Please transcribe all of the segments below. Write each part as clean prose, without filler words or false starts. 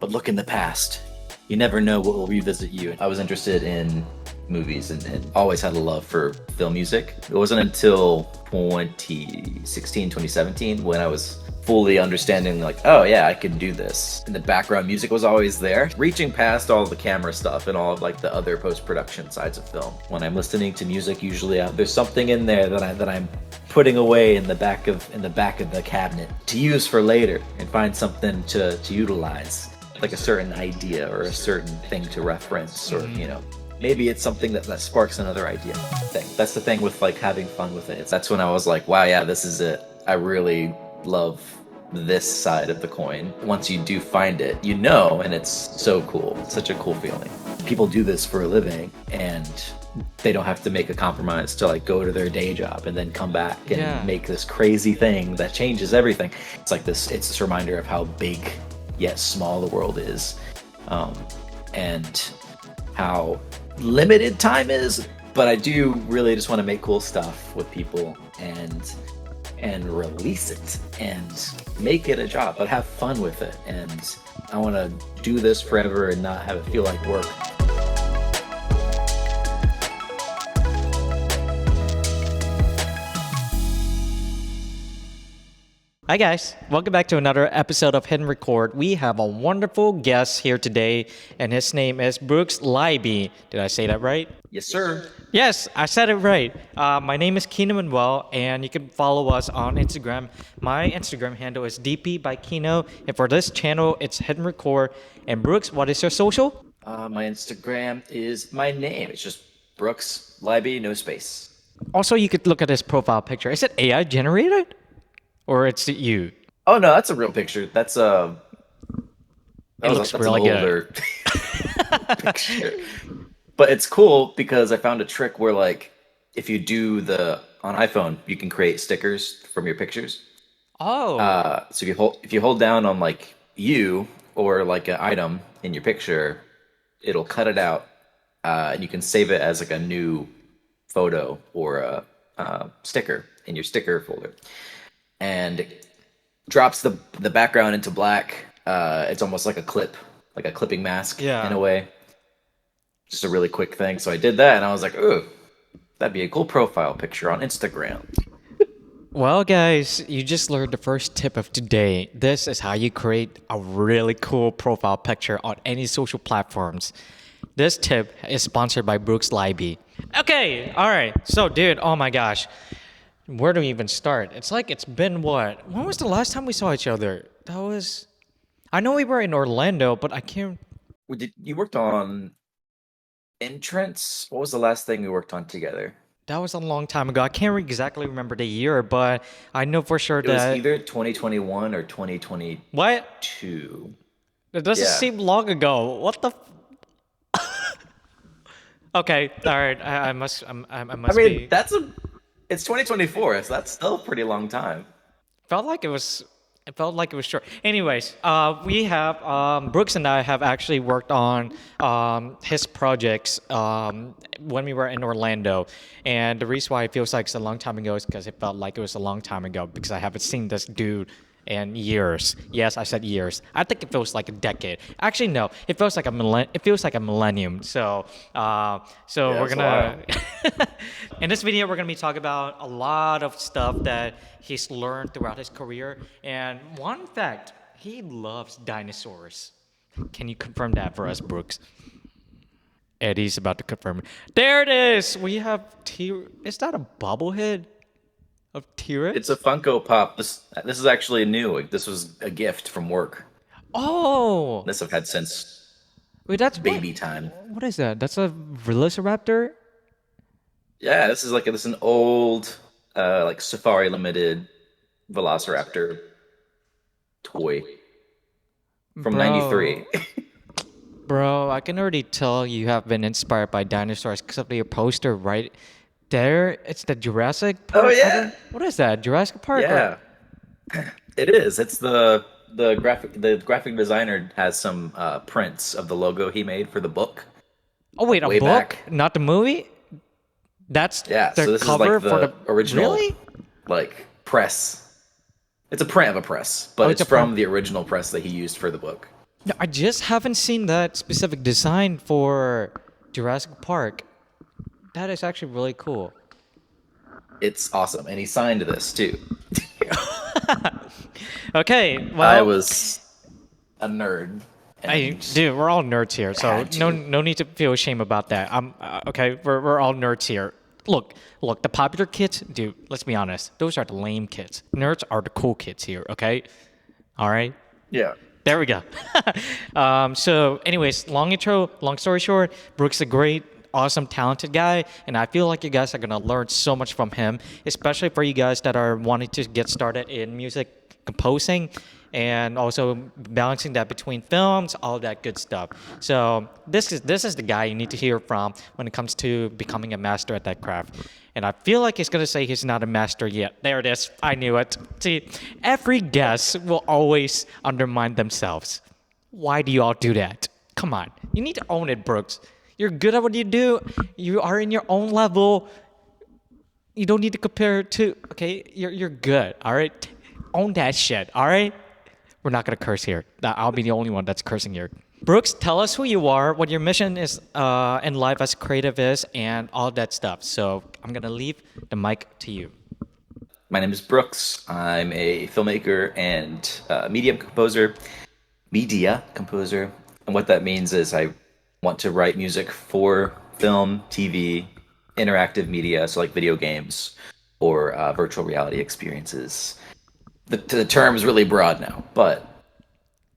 but look in the past. You never know what will revisit you. I was interested in movies and always had a love for film music. It wasn't until 2016, 2017 when I was fully understanding like, oh yeah, I can do this. And the background music was always there, reaching past all the camera stuff and all of like the other post-production sides of film. When I'm listening to music, usually there's something in there that I'm putting away in the back of the cabinet to use for later and find something to utilize, like a certain idea or a certain thing to reference, or maybe it's something that sparks another idea. That's the thing with like having fun with it. That's when I was like, wow, yeah, this is it. I really love this side of the coin. Once you do find it, and it's so cool. It's such a cool feeling. People do this for a living and they don't have to make a compromise to like go to their day job and then come back and make this crazy thing that changes everything. It's this reminder of how big yet small the world is, and how limited time is. But I do really just want to make cool stuff with people and release it and make it a job, but have fun with it. And I want to do this forever and not have it feel like work. Hi guys, welcome back to another episode of Hidden Record. We have a wonderful guest here today, and his name is Brooks Leiby. Did I say that right? Yes, sir. Yes, I said it right. My name is Kino Manuel, and you can follow us on Instagram. My Instagram handle is DP by Kino, and for this channel, it's Hidden Record. And Brooks, what is your social? My Instagram is my name. It's just Brooks Leiby, no space. Also, you could look at his profile picture. Is it AI generated? Or it's you? Oh no, that's a real picture. That's it looks really an older picture. But it's cool because I found a trick where like if you do on iPhone, you can create stickers from your pictures. Oh. So if you hold down on like you or like an item in your picture, it'll cut it out, and you can save it as like a new photo or a sticker in your sticker folder. And it drops the background into black. It's almost like a clipping mask in a way. Just a really quick thing. So I did that, and I was like, ooh, that'd be a cool profile picture on Instagram. Well, guys, you just learned the first tip of today. This is how you create a really cool profile picture on any social platforms. This tip is sponsored by Brooks Leiby. Okay, all right. So, dude, oh my gosh. Where do we even start? It's like it's been what? When was the last time we saw each other? I know we were in Orlando, but I can't. You worked on Entrance? What was the last thing we worked on together? That was a long time ago. I can't exactly remember the year, but I know for sure it that... was either 2021 or 2022. What? It doesn't seem long ago. What the... Okay, all right. I must be... It's 2024, so that's still a pretty long time. It felt like it was short. Anyways, we have Brooks and I have actually worked on his projects when we were in Orlando, and the reason why it feels like it's a long time ago is because it felt like it was a long time ago because I haven't seen this dude in years. Yes, I said years. I think it feels like a decade. Actually, no. It feels like a millennium. So we're gonna in this video we're gonna be talking about a lot of stuff that he's learned throughout his career. And one fact, he loves dinosaurs. Can you confirm that for us, Brooks? Eddie's about to confirm it. There it is. We have Is that a bobblehead of T-Rex? It's a Funko Pop. This is actually new. This was a gift from work. Oh! This I've had since that's baby time. What is that? That's a Velociraptor? Yeah, this is an old like Safari Limited Velociraptor toy from '93. Bro, I can already tell you have been inspired by dinosaurs because of your poster right there. It's the Jurassic Park. Oh yeah. What is that? Jurassic Park? Yeah. It is. It's the graphic designer has some prints of the logo he made for the book. Oh wait, a book? Back. Not the movie? That's the so this cover is like for the original Really? like press. It's a print of a press, but it's from the original press that he used for the book. No, I just haven't seen that specific design for Jurassic Park. That is actually really cool. It's awesome, and he signed this too. Okay, I well, was a nerd and dude, we're all nerds here, so had no to. no need to feel shame about that. I'm okay. We're all nerds here. Look, the popular kids, dude. Let's be honest. Those are the lame kids. Nerds are the cool kids here. Okay, all right. Yeah. There we go. So, anyways, long intro, long story short, Brooks is a great, awesome, talented guy, and I feel like you guys are gonna learn so much from him, especially for you guys that are wanting to get started in music composing and also balancing that between films, all that good stuff. So this is the guy you need to hear from when it comes to becoming a master at that craft. And I feel like he's gonna say he's not a master yet. There it is. I knew it. See, every guest will always undermine themselves. Why do you all do that? Come on. You need to own it, Brooks. You're good at what you do. You are in your own level. You don't need to compare to, okay? You're good, all right? Own that shit, all right? We're not gonna curse here. I'll be the only one that's cursing here. Brooks, tell us who you are, what your mission is in life as creative is, and all that stuff. So I'm gonna leave the mic to you. My name is Brooks. I'm a filmmaker and media composer. And what that means is I want to write music for film, TV, interactive media, so like video games or virtual reality experiences. The term's really broad now, but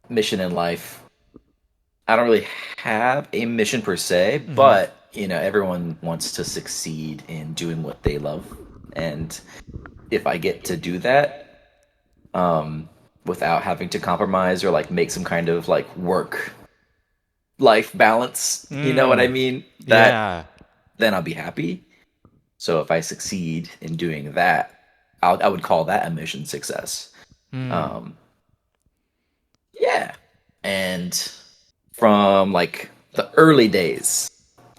mission in life, I don't really have a mission per se, but everyone wants to succeed in doing what they love. And if I get to do that, without having to compromise or like make some kind of like work life balance, you know what I mean? That Yeah. then I'll be happy. So if I succeed in doing that, I would call that a mission success. Um, yeah. And from like the early days,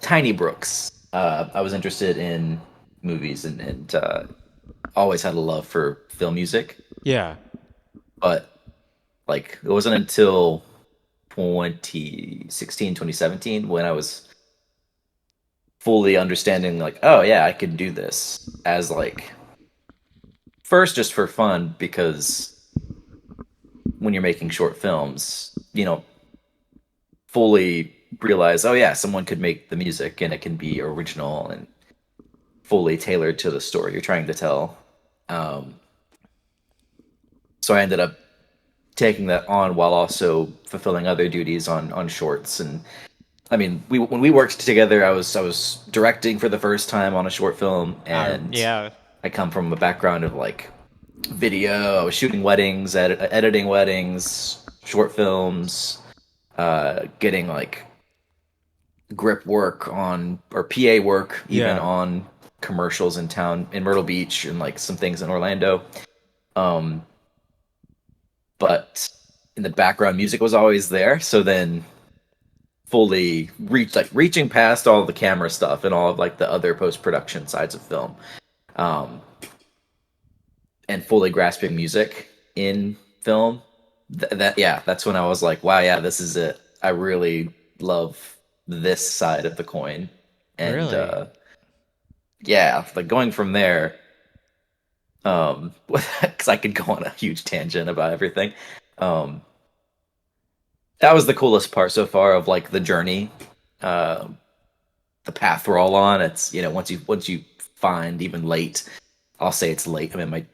Tiny Brooks, I was interested in movies and always had a love for film music. Yeah. But like it wasn't until 2016, 2017 when I was fully understanding like, oh yeah, I could do this as like first just for fun because when you're making short films, fully realize, oh yeah, someone could make the music and it can be original and fully tailored to the story you're trying to tell. Um, so I ended up taking that on while also fulfilling other duties on shorts. And I mean, when we worked together, I was directing for the first time on a short film, and Yeah. I come from a background of like video. I was shooting weddings, editing weddings, short films, getting like grip work on or PA work even Yeah. on commercials in town in Myrtle Beach and like some things in Orlando. Um, but in the background, music was always there. So then fully reaching past all the camera stuff and all of like the other post production sides of film, um, and fully grasping music in film. That's when I was like, wow, yeah, this is it. I really love this side of the coin, and Really? yeah, like going from there, because I could go on a huge tangent about everything. Um, that was the coolest part so far of like the journey, uh, the path we're all on. It's once you find even late, I'll say it's late. I'm in my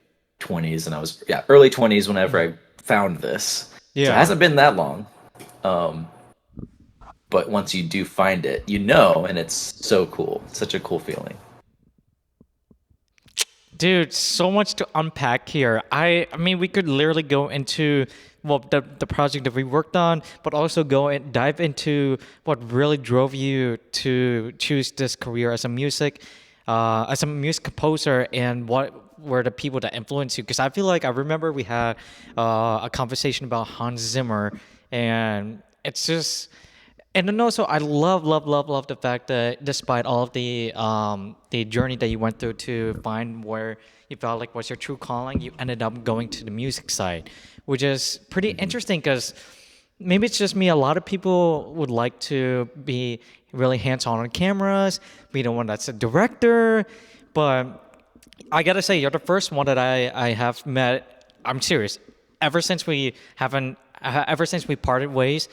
20s, and I was early 20s whenever I found this. So it Yeah. hasn't been that long. Um, but once you do find it, and it's so cool. Such a cool feeling. Dude, so much to unpack here. I mean, we could literally go into the project that we worked on, but also go and dive into what really drove you to choose this career as a music composer, and what were the people that influenced you. Because I feel like I remember we had a conversation about Hans Zimmer, and it's just. And then also, I love the fact that despite all of the journey that you went through to find where you felt like was your true calling, you ended up going to the music side, which is pretty interesting because maybe it's just me. A lot of people would like to be really hands-on cameras, be the one that's a director, but I gotta say, you're the first one that I have met. I'm serious. Ever since we haven't, ever since we parted ways,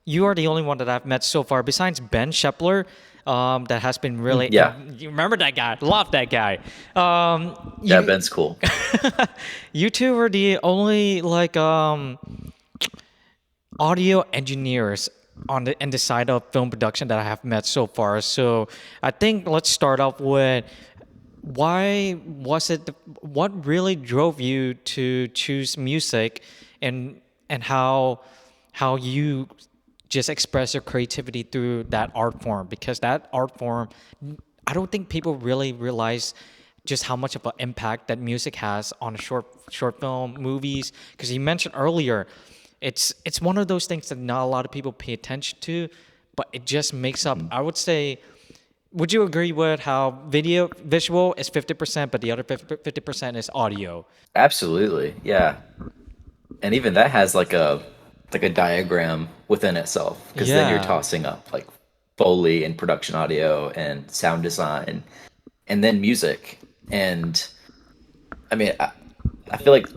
you are the only one that I've met so far, besides Ben Shepler, that has been really. Yeah, You remember that guy? Love that guy. yeah, You, Ben's cool. you two are the only like audio engineers on the side of film production that I have met so far. So I think let's start off with why was it what really drove you to choose music, and how you just express your creativity through that art form, because that art form, I don't think people really realize just how much of an impact that music has on a short film movies, because you mentioned earlier it's one of those things that not a lot of people pay attention to, but it just makes up, I would say. Would you agree with how visual is 50%, but the other 50% is audio? Absolutely, yeah. And even that has like a diagram within itself, because then you're Yeah. tossing up like Foley and production audio and sound design and then music. And I mean, I feel like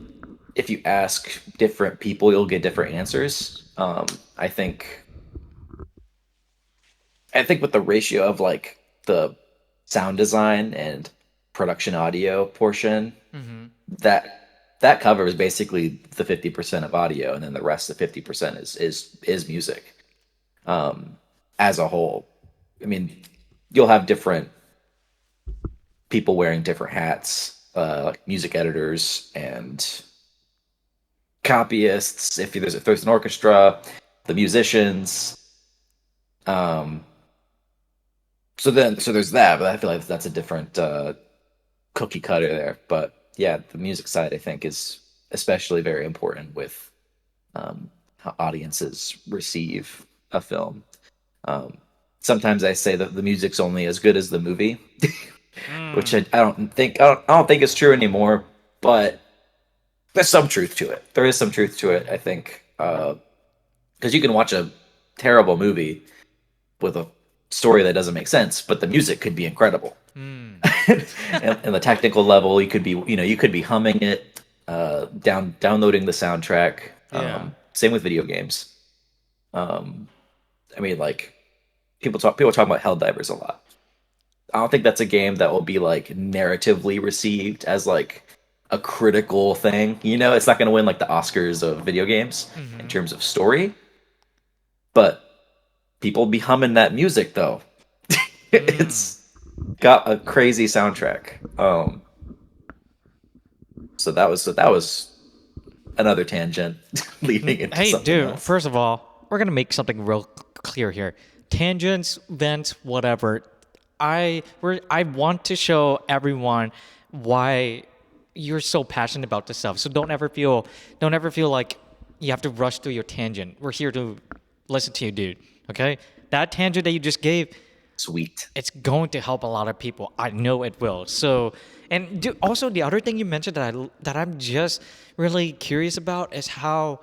if you ask different people, you'll get different answers. I think with the ratio of like the sound design and production audio portion, that that covers basically the 50% of audio, and then the rest of 50% is music as a whole. I mean, you'll have different people wearing different hats, like music editors and copyists. If there's an orchestra, the musicians. Um, so there's that, but I feel like that's a different cookie cutter there. But yeah, the music side I think is especially very important with how audiences receive a film. Um, Sometimes I say that the music's only as good as the movie, which I don't think is true anymore. But there's some truth to it. There is some truth to it, I think, because you can watch a terrible movie with a story that doesn't make sense, but the music could be incredible. And the technical level, you could be humming it, downloading the soundtrack. Yeah. Same with video games. Um, I mean, like people talk about Helldivers a lot. I don't think that's a game that will be like narratively received as like a critical thing. You know, it's not going to win like the Oscars of video games in terms of story, but people be humming that music though. It's got a crazy soundtrack. So that was another tangent leading into Hey, something dude, else. first of all, we're gonna make something real clear here. Tangents, vents, whatever. I want to show everyone why you're so passionate about this stuff. So don't ever feel like you have to rush through your tangent. We're here to listen to you, dude. Okay? That tangent that you just gave, Sweet. it's going to help a lot of people. I know it will. So, and also the other thing you mentioned that I'm just really curious about is how.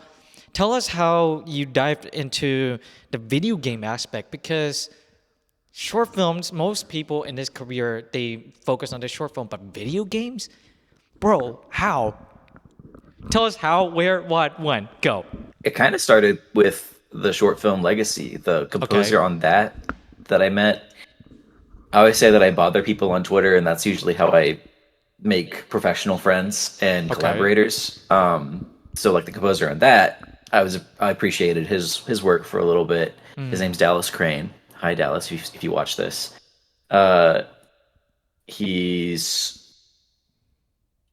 Tell us how you dived into the video game aspect, because short films, most people in this career they focus on the short film, but video games, bro, how? Tell us how, where, what, when. Go. It kind of started with the short film Legacy, the Okay. composer on that I met. I always say that I bother people on Twitter, and that's usually how I make professional friends and Okay. collaborators. So like the composer on that, I appreciated his work for a little bit. His name's Dallas Crane. Hi Dallas, if you watch this. Uh, he's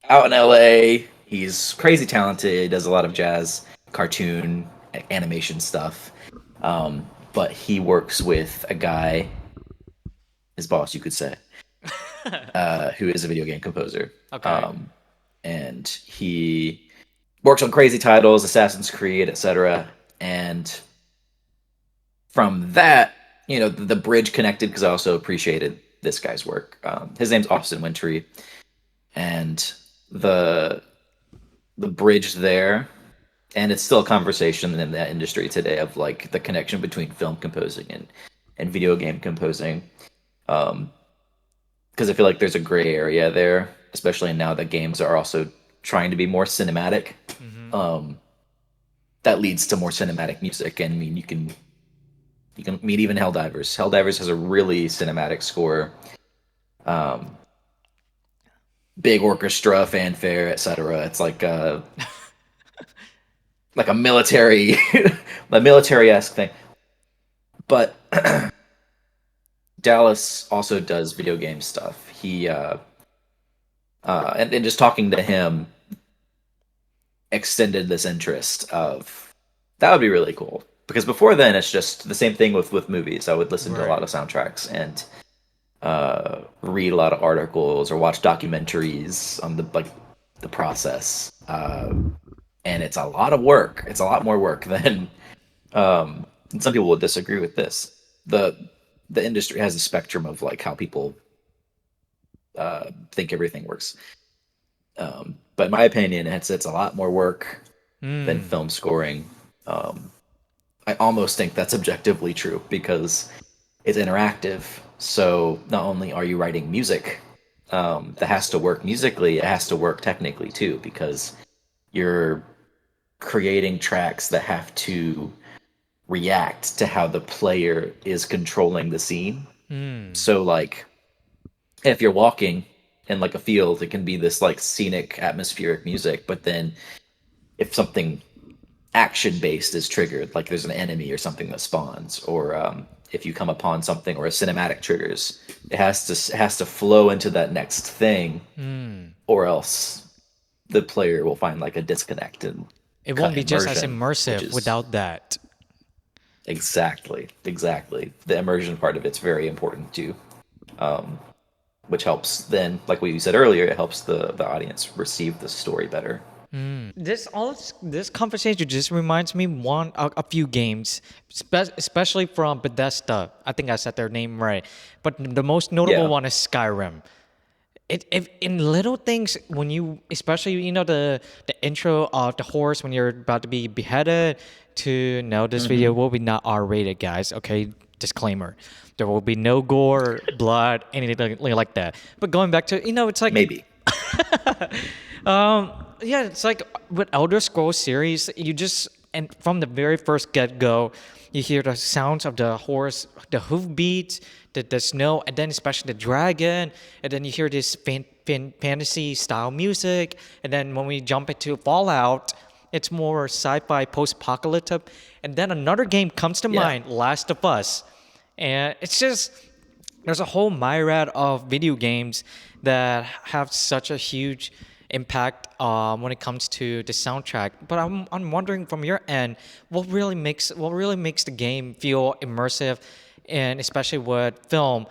out in LA. He's crazy talented. Does a lot of jazz, cartoon, animation stuff. But he works with a guy, his boss, you could say, who is a video game composer. Okay. And he works on crazy titles, Assassin's Creed, etc. And from that, the bridge connected because I also appreciated this guy's work. His name's Austin Wintory, and the the bridge there and it's still a conversation in that industry today of like the connection between film composing and video game composing. Because I feel like there's a gray area there, especially now that games are also trying to be more cinematic. Hmm. Um, that leads to more cinematic music, and I mean you can meet even Helldivers. Helldivers has a really cinematic score, um, big orchestra, fanfare, etc. It's like a military, a military esque thing. But Dallas also does video game stuff. And just talking to him extended this interest of that would be really cool because before then it's just the same thing with movies. I would listen to a lot Right. of soundtracks and read a lot of articles or watch documentaries on the process. And it's a lot of work. It's a lot more work than and some people will disagree with this. The industry has a spectrum of like how people think everything works. But in my opinion, it's a lot more work than Mm. film scoring. Um, I almost think that's objectively true because it's interactive. So not only are you writing music that has to work musically, it has to work technically too because you're creating tracks that have to react to how the player is controlling the scene. Mm. So like if you're walking in like a field, it can be this like scenic atmospheric music, but then if something action based is triggered, like there's an enemy or something that spawns, or if you come upon something or a cinematic triggers, it has to flow into that next thing, Mm. or else the player will find like a disconnect and It won't cut be just as immersion, which immersive is without that. exactly the immersion part of it's very important too, which helps then, like what you said earlier, it helps the audience receive the story better. This conversation just reminds me a few games, especially from Bethesda. I think I said their name right, but the most notable Yeah. one is Skyrim. If in little things when you, especially the intro of the horse when you're about to be beheaded, to no, this video Hmm. will be not R-rated, guys. Okay, disclaimer. There will be no gore, blood, anything like that. But going back to, it's like, Maybe. yeah, it's like with Elder Scrolls series, you just, and from the very first get go, you hear the sounds of the horse, the hoof beats, the snow, and then especially the dragon, and then you hear this fantasy style music, and then when we jump into Fallout, it's more sci-fi post-apocalyptic, and then another game comes to Yeah. mind, Last of Us, and it's just there's a whole myriad of video games that have such a huge impact when it comes to the soundtrack. But I'm wondering from your end, what really makes the game feel immersive, and especially with film.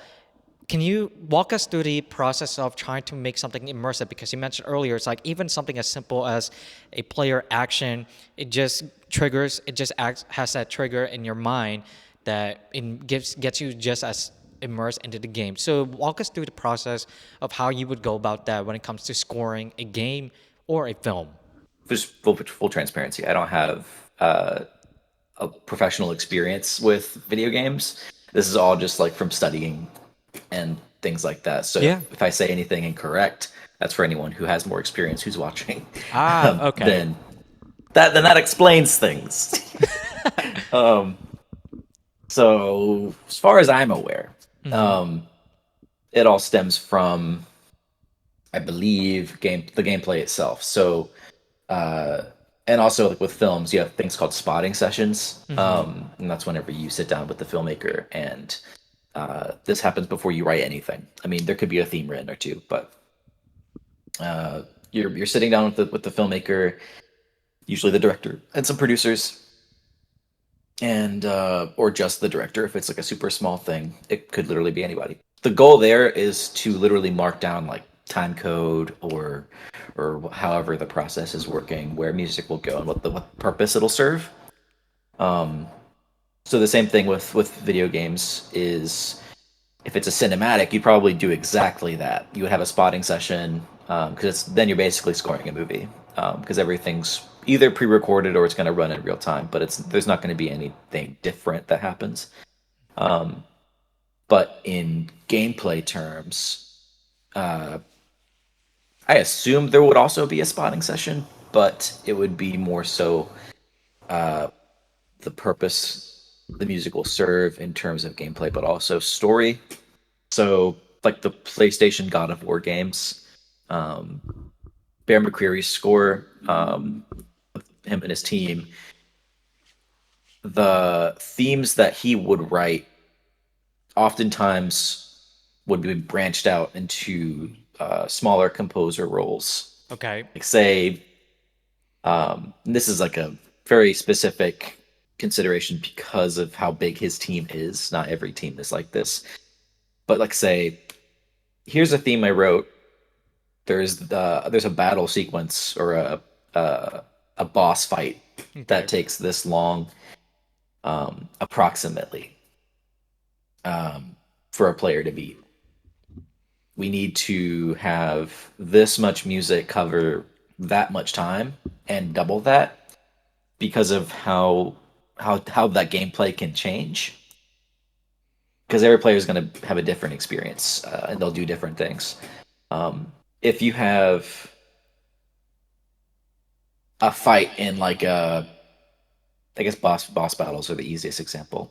Can you walk us through the process of trying to make something immersive? Because you mentioned earlier, it's like even something as simple as a player action, it just triggers, it just acts, has that trigger in your mind that gets you just as immersed into the game. So walk us through the process of how you would go about that when it comes to scoring a game or a film. Just full transparency. I don't have a professional experience with video games. This is all just like from studying and things like that. So Yeah. if I say anything incorrect, that's for anyone who has more experience who's watching. Ah, okay. Then that explains things. So as far as I'm aware, Mm-hmm. um, it all stems from, I believe, the gameplay itself. So uh, and also like with films, you have things called spotting sessions, Mm-hmm. and that's whenever you sit down with the filmmaker, and this happens before you write anything. I mean, there could be a theme written or two, but you're sitting down with the filmmaker, usually the director and some producers, and or just the director if it's like a super small thing. It could literally be anybody. The goal there is to literally mark down like time code or however the process is working, where music will go and what purpose it'll serve. So the same thing with video games is if it's a cinematic, you'd probably do exactly that. You would have a spotting session because then you're basically scoring a movie. because everything's either pre-recorded or it's going to run in real time. But there's not going to be anything different that happens. But in gameplay terms, I assume there would also be a spotting session, but it would be more so the purpose the music will serve in terms of gameplay, but also story. So, like the PlayStation God of War games, Bear McCreary's score, him and his team, the themes that he would write oftentimes would be branched out into smaller composer roles. Okay. Like, say, this is like a very specific consideration because of how big his team is. Not every team is like this, but like, say, here's a theme I wrote. There's a battle sequence or a boss fight Okay. that takes this long, approximately, for a player to beat. We need to have this much music cover that much time and double that because of how that gameplay can change. Because every player is going to have a different experience, and they'll do different things. If you have a fight in like I guess boss battles are the easiest example.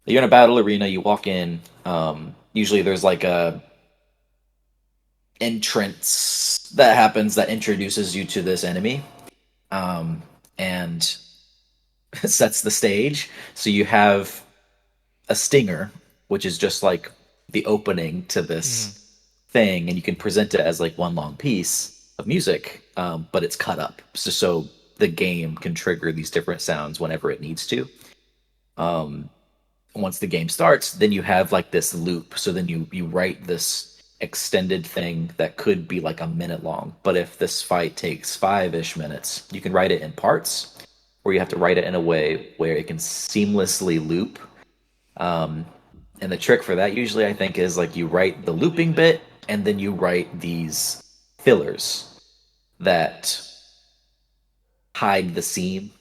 You're in a battle arena. You walk in. Usually, there's like a entrance that happens that introduces you to this enemy, and sets the stage. So you have a stinger, which is just like the opening to Mm. this thing, and you can present it as like one long piece of music, but it's cut up so the game can trigger these different sounds whenever it needs to. Once the game starts, then you have like this loop. So then you write this extended thing that could be like a minute long. But if this fight takes 5-ish minutes, you can write it in parts, or you have to write it in a way where it can seamlessly loop. And the trick for that usually, I think, is like you write the looping bit and then you write these fillers that hide the scene.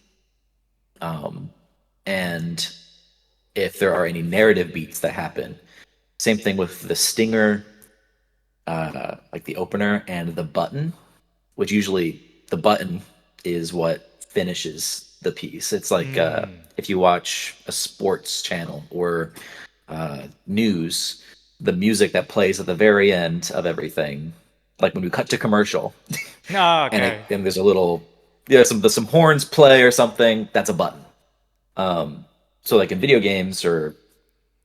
And if there are any narrative beats that happen, same thing with the stinger, like the opener, and the button, which usually the button is what finishes the piece. It's like Mm. if you watch a sports channel or news, the music that plays at the very end of everything, like when we cut to commercial, Oh, and okay. there's a little, yeah, some horns play or something. That's a button. So like in video games or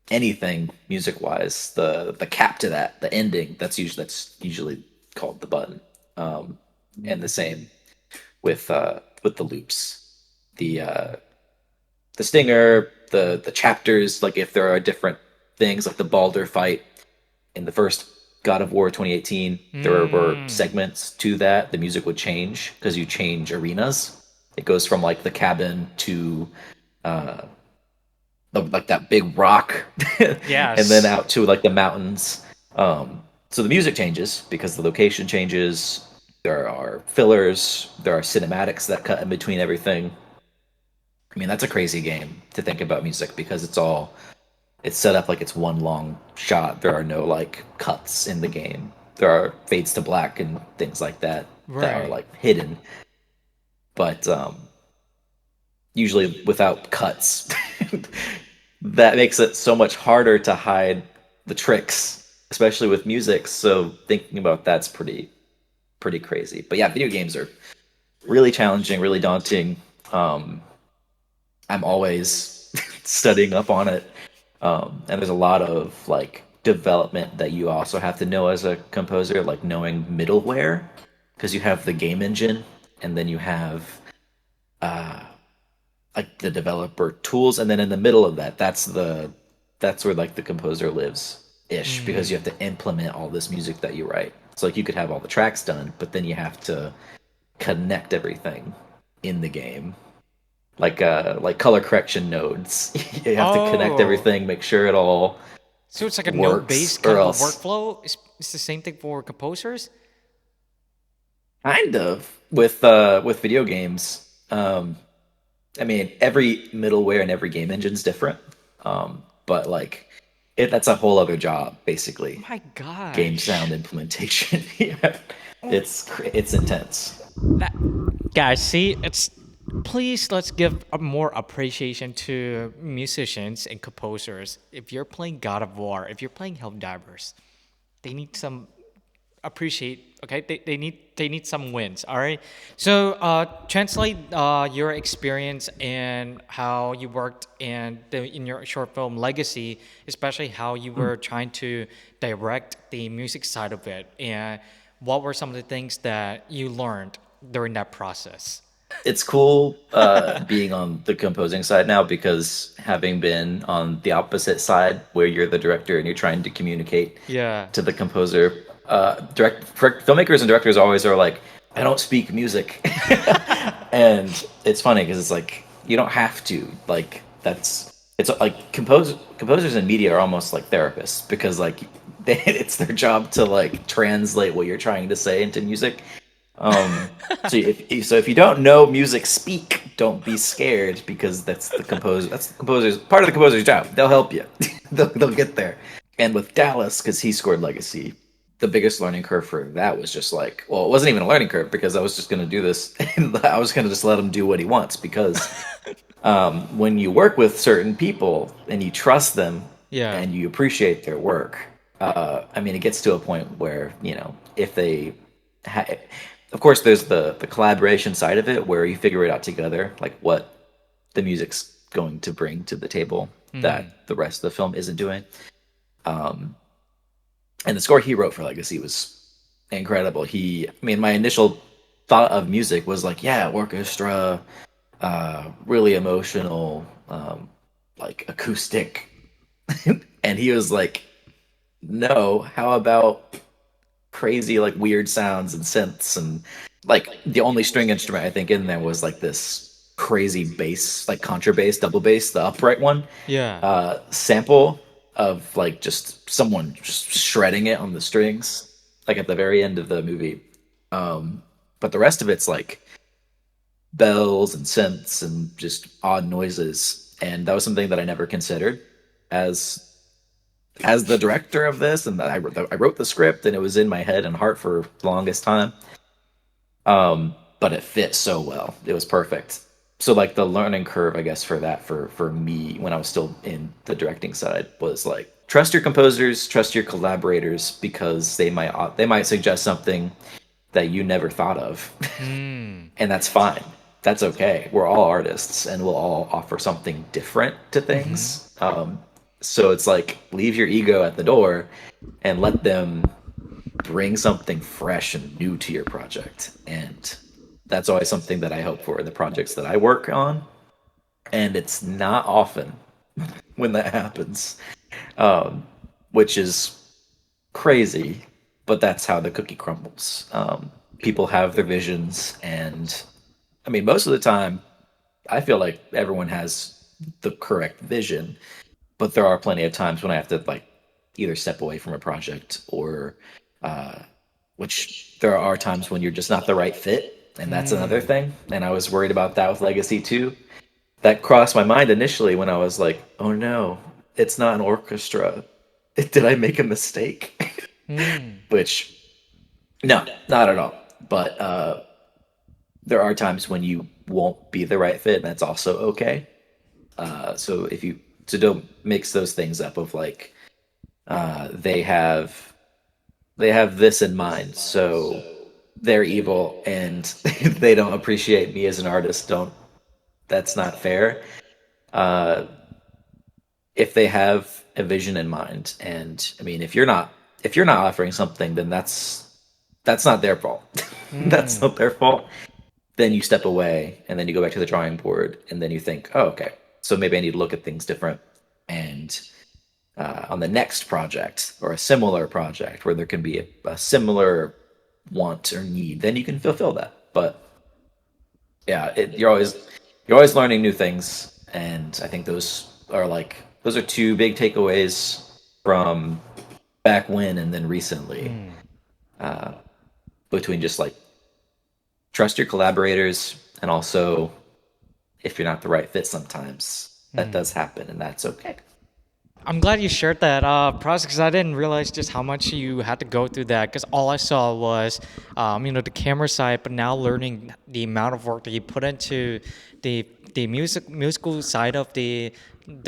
anything music wise, the cap to that, the ending, that's usually called the button. And the same with the loops, the uh, the stinger, the chapters. Like if there are different things, like the Baldur fight in the first God of War 2018, there were Mm. segments to that. The music would change because you change arenas. It goes from like the cabin to like that big rock, and then Yes. out to like the mountains. So the music changes because the location changes. There are fillers. There are cinematics that cut in between everything. I mean, that's a crazy game to think about music because it's set up like it's one long shot. There are no like cuts in the game. There are fades to black and things like that that are Right. like hidden, but usually without cuts. That makes it so much harder to hide the tricks, especially with music. So thinking about that's pretty crazy. But yeah, video games are really challenging, really daunting. I'm always studying up on it. And there's a lot of like development that you also have to know as a composer, like knowing middleware, because you have the game engine and then you have like the developer tools, and then in the middle of that, that's where like the composer lives ish, because you have Mm. to implement all this music that you write. So like you could have all the tracks done, but then you have to connect everything in the game, like color correction nodes. You have to connect Oh, everything, make sure it all so it's like a works, node-based or kind of a else workflow. It's the same thing for composers. kind of. with video games, I mean, every middleware and every game engine's different. But like, that's a whole other job, basically. My Game sound gosh. implementation. Yeah. It's intense. That, guys, see, it's please let's give a more appreciation to musicians and composers. If you're playing God of War, if you're playing Helldivers, they need some appreciate. Okay, they need some wins. All right. So translate your experience and how you worked in your short film Legacy, especially how you were trying to direct the music side of it, and what were some of the things that you learned during that process. It's cool being on the composing side now because having been on the opposite side where you're the director and you're trying to communicate Yeah. to the composer, filmmakers and directors always are like, I don't speak music. And it's funny because it's like you don't have to. Like that's it's like composers in media are almost like therapists because like it's their job to like translate what you're trying to say into music. So if you don't know music speak, don't be scared because that's the composer's part of the composer's job. They'll help you. They'll get there. And with Dallas, because he scored Legacy, the biggest learning curve for that was just like, well, it wasn't even a learning curve because I was just going to do this and I was going to just let him do what he wants because when you work with certain people and you trust them Yeah. and you appreciate their work, I mean, it gets to a point where if they, ha- of course, there's the collaboration side of it where you figure it out together, like what the music's going to bring to the table that the rest of the film isn't doing. And the score he wrote for Legacy was incredible. I mean, my initial thought of music was like, yeah, orchestra, really emotional, like acoustic. And he was like, no, how about crazy, like weird sounds and synths? And like the only string instrument I think in there was like this crazy bass, like contrabass, double bass, the upright one, Yeah. sample of like just someone just shredding it on the strings, like at the very end of the movie. But the rest of it's like bells and synths and just odd noises, and that was something that I never considered as the director of this. And I wrote the script, and it was in my head and heart for the longest time. But it fit so well; it was perfect. So like the learning curve, I guess, for that for me when I was still in the directing side was like trust your composers, trust your collaborators because they might suggest something that you never thought of. Mm. And that's fine. That's okay. We're all artists and we'll all offer something different to Mm-hmm. things. So it's like leave your ego at the door and let them bring something fresh and new to your project. And that's always something that I hope for in the projects that I work on. And it's not often when that happens, which is crazy, but that's how the cookie crumbles. People have their visions, and I mean, most of the time, I feel like everyone has the correct vision, but there are plenty of times when I have to like either step away from a project or, which there are times when you're just not the right fit, and that's another Mm. thing. And I was worried about that with Legacy too. That crossed my mind initially when I was like, oh no, it's not an orchestra. Did I make a mistake? Mm. Which, no, not at all. But there are times when you won't be the right fit, and that's also okay. So don't mix those things up of like they have this in mind, so they're evil and they don't appreciate me as an artist. Don't That's not fair. Uh, if they have a vision in mind, and I mean, if you're not offering something, then that's not their fault. That's Mm. not their fault. Then you step away and then you go back to the drawing board and then you think, oh, okay, so maybe I need to look at things different. And on the next project or a similar project where there can be a similar want or need, then you can fulfill that. But yeah, you're always learning new things, and I think those are two big takeaways from back when and then recently, Mm. between just like trust your collaborators, and also if you're not the right fit sometimes, that does happen, and that's okay. I'm glad you shared that process because I didn't realize just how much you had to go through that. Because all I saw was, the camera side, but now learning the amount of work that you put into the musical side of the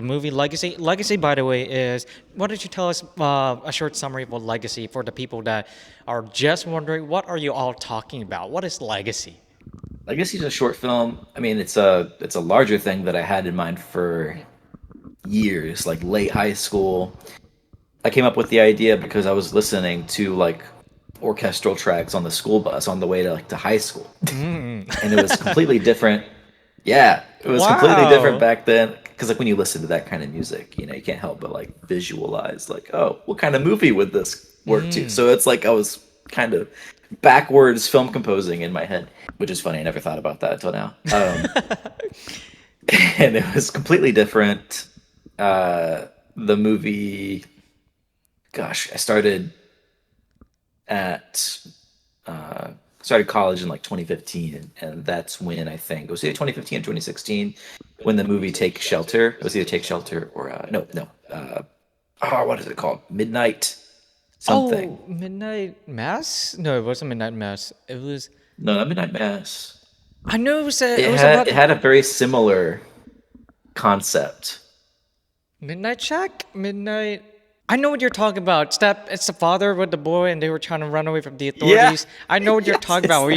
movie Legacy. Legacy, by the way, is why don't you tell us a short summary of what Legacy for the people that are just wondering what are you all talking about? What is Legacy? I guess he's a short film. I mean, it's a larger thing that I had in mind for years, like late high school. I came up with the idea because I was listening to like orchestral tracks on the school bus on the way to high school, and it was completely different. Yeah, it was completely different Wow. back then. Because like when you listen to that kind of music, you can't help but like visualize like, oh, what kind of movie would this work to? So it's like I was kind of backwards film composing in my head, which is funny. I never thought about that until now. And it was completely different. The movie, gosh, I at started college in like 2015, and that's when I think it was either 2015 or 2016 when the movie Take Shelter. It was either Take Shelter or no. What is it called? Midnight something. Oh, Midnight Mass? No, it wasn't Midnight Mass. It was. No, not Midnight Mass. I know it It was had about it had a very similar concept. Midnight Shack? Midnight. I know what you're talking about. It's the father with the boy, and they were trying to run away from the Yeah. authorities. I know what you're Yes, talking it's about.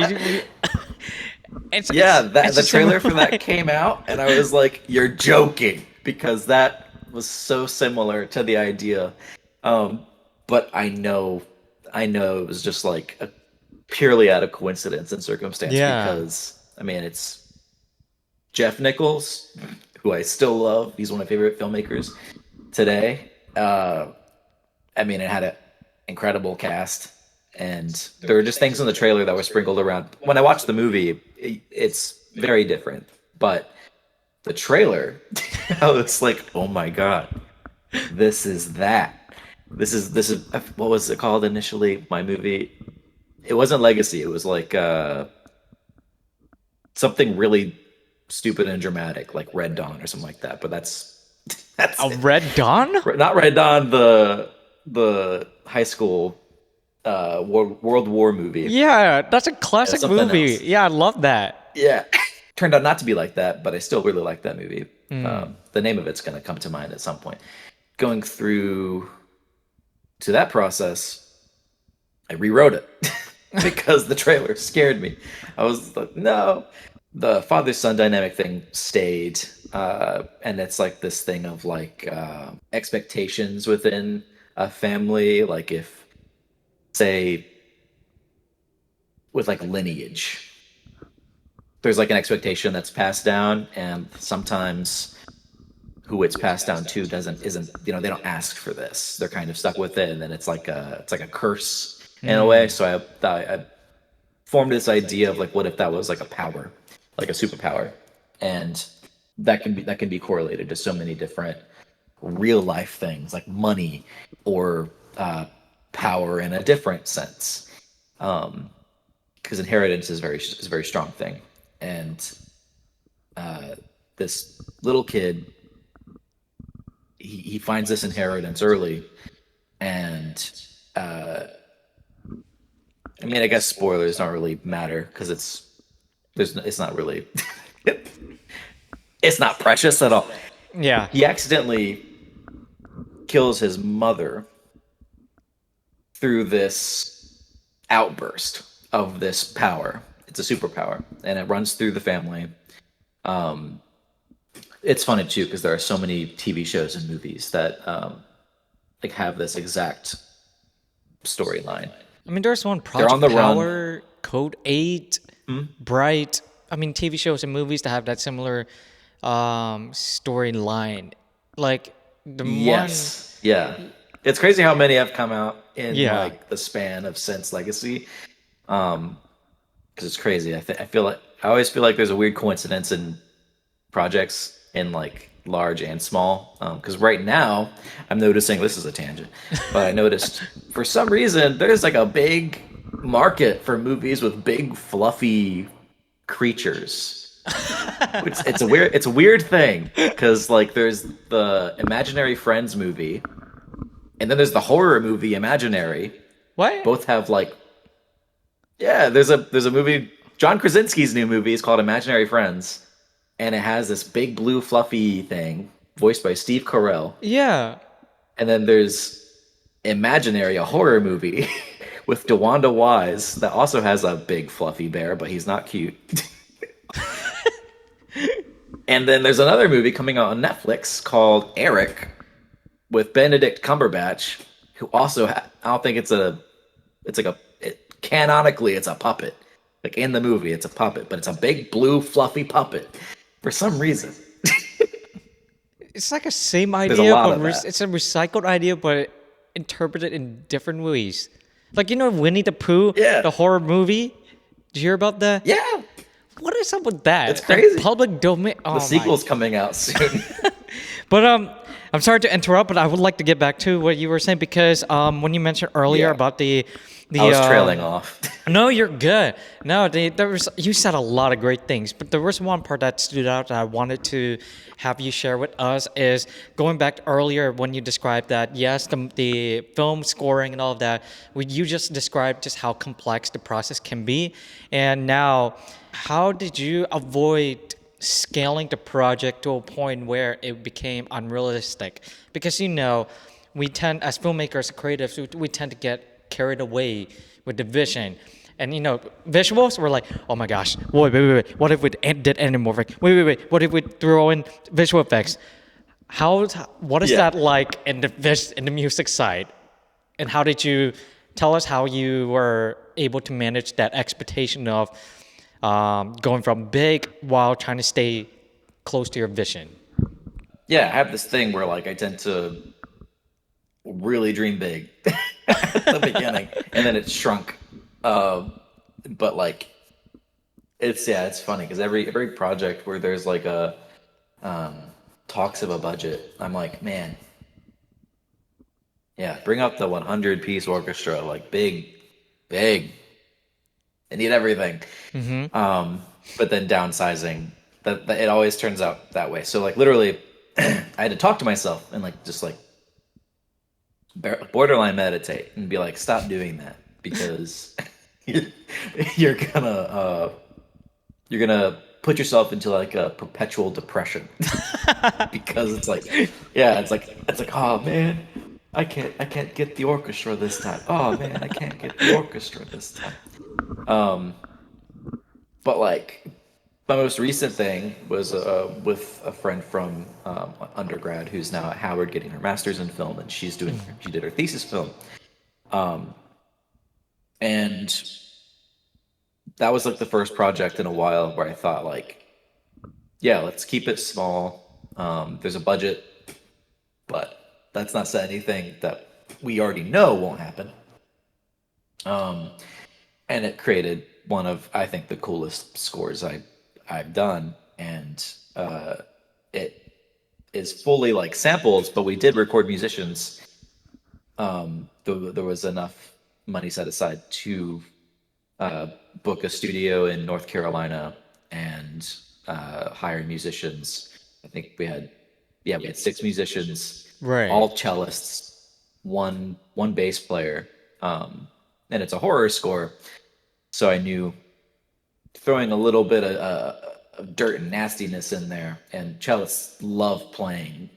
that. Yeah, It's the a similar trailer for that like. came out, and I was like, "You're joking," because that was so similar to the idea. Um, but I know it was just like purely out of coincidence and circumstance Yeah. because I mean it's Jeff Nichols, who I still love. He's one of my favorite filmmakers today. I mean, it had an incredible cast, and there were just things in the trailer that were sprinkled around. When I watched the movie, it's very different, but the trailer, I was like, "Oh my god, this is that. This is what was it called initially? My movie. It wasn't Legacy. It was like something really stupid and dramatic, like Red Dawn or something like that. But that's A Red Dawn? not Red Dawn, the high school World War movie. Yeah, that's a It was classic something movie. else. Yeah, I love that. Yeah, turned out not to be like that, but I still really like that movie. Mm. The name of it's gonna come to mind at some point. Going through to that process, I rewrote it because the trailer scared me. I was like, no. The father son dynamic thing stayed, and it's like this thing of like expectations within a family. Like if, say, with like lineage, there's like an expectation that's passed down, and sometimes who it's passed down to doesn't isn't they don't ask for this. They're kind of stuck with it, and then it's like a curse in a way. Mm. So I formed this idea of like, what if that was like a power, like a superpower, and that can be correlated to so many different real life things like money or power in a different sense, because inheritance is a very strong thing, and this little kid he finds this inheritance early, and I mean I guess spoilers don't really matter because it's not really it's not precious at all. Yeah. He accidentally kills his mother through this outburst of this power. It's a superpower, and it runs through the family. Um, it's funny too because there are so many TV shows and movies that like have this exact storyline. I mean, there's one They're on Project the run. Power, Code 8, Bright. I mean, TV shows and movies that have that similar storyline. Like the one, Yes, yeah. It's crazy how many have come out in yeah. like the span of since Legacy. Because it's crazy. I always feel like there's a weird coincidence in projects in like large and small. Because right now I'm noticing this is a tangent, but I noticed for some reason there's like a big market for movies with big fluffy creatures. It's a weird thing because like there's the Imaginary Friends movie, and then there's the horror movie Imaginary. What? Both have like yeah, there's a movie. John Krasinski's new movie is called Imaginary Friends, and it has this big blue fluffy thing voiced by Steve Carell. Yeah. And then there's Imaginary, a horror movie with DeWanda Wise that also has a big fluffy bear, but he's not cute. And then there's another movie coming out on Netflix called Eric with Benedict Cumberbatch, who also I don't think it's like canonically it's a puppet. Like in the movie, it's a puppet, but it's a big blue fluffy puppet for some reason. It's like a same There's a idea, lot but of that. it's a recycled idea, but interpreted in different ways. Like Winnie the Pooh, Yeah. the horror movie. Did you hear about that? Yeah, What is up with that? it's crazy. The public domain. Oh The my. sequel's coming out soon. But I'm sorry to interrupt, but I would like to get back to what you were saying because when you mentioned earlier Yeah. about the I was trailing off. No, you're good. No, you said a lot of great things, but there was one part that stood out that I wanted to have you share with us is going back earlier when you described that, yes, the film scoring and all of that, you just described just how complex the process can be. And now, how did you avoid scaling the project to a point where it became unrealistic? Because, we tend, as filmmakers, creatives, we tend to get carried away with the vision. And visuals, we're like, oh my gosh, wait. What if we did anamorphic? Wait. What if we throw in visual effects? What is Yeah. that like in the music side? And how did you tell us how you were able to manage that expectation of going from big while trying to stay close to your vision? Yeah, I have this thing where like I tend to really dream big at the beginning, and then it's shrunk. But like it's funny because every project where there's like a talks of a budget, I'm like, man, yeah, bring up the 100-piece orchestra, like big. I need everything. But then downsizing, that it always turns out that way. So like literally, I had to talk to myself and like just like borderline meditate and be like, stop doing that because you're gonna you're gonna put yourself into like a perpetual depression because it's like oh man, I can't get the orchestra this time. Oh man, I can't get the orchestra this time. But like my most recent thing was with a friend from undergrad who's now at Howard getting her master's in film, and she did her thesis film, and that was like the first project in a while where I thought like, yeah, let's keep it small. There's a budget, but that's not saying anything that we already know won't happen. And it created one of I think the coolest scores I've done, and it is fully like samples, but we did record musicians. There was enough money set aside to book a studio in North Carolina and hire musicians. I think we had 6 musicians, Right. all cellists, one bass player, and it's a horror score. So I knew throwing a little bit of dirt and nastiness in there, and cellists love playing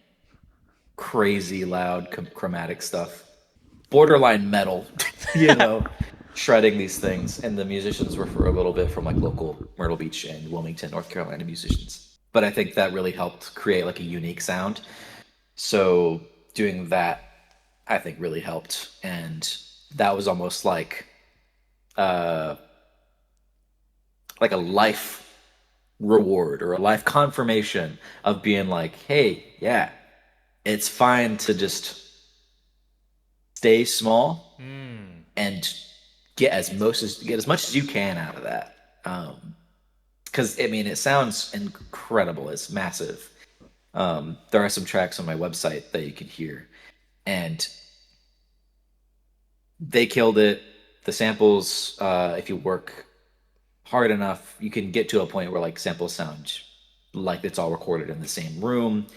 crazy loud chromatic stuff, borderline metal, you know, shredding these things. And the musicians were for a little bit from like local Myrtle Beach and Wilmington, North Carolina musicians. But I think that really helped create like a unique sound. So doing that, I think really helped, and that was almost like a life reward or a life confirmation of being like, hey, yeah, it's fine to just stay small and get as much as you can out of that. Because I mean, it sounds incredible. It's massive. There are some tracks on my website that you can hear, and they killed it. The samples, if you work hard enough, you can get to a point where like samples sound like it's all recorded in the same room.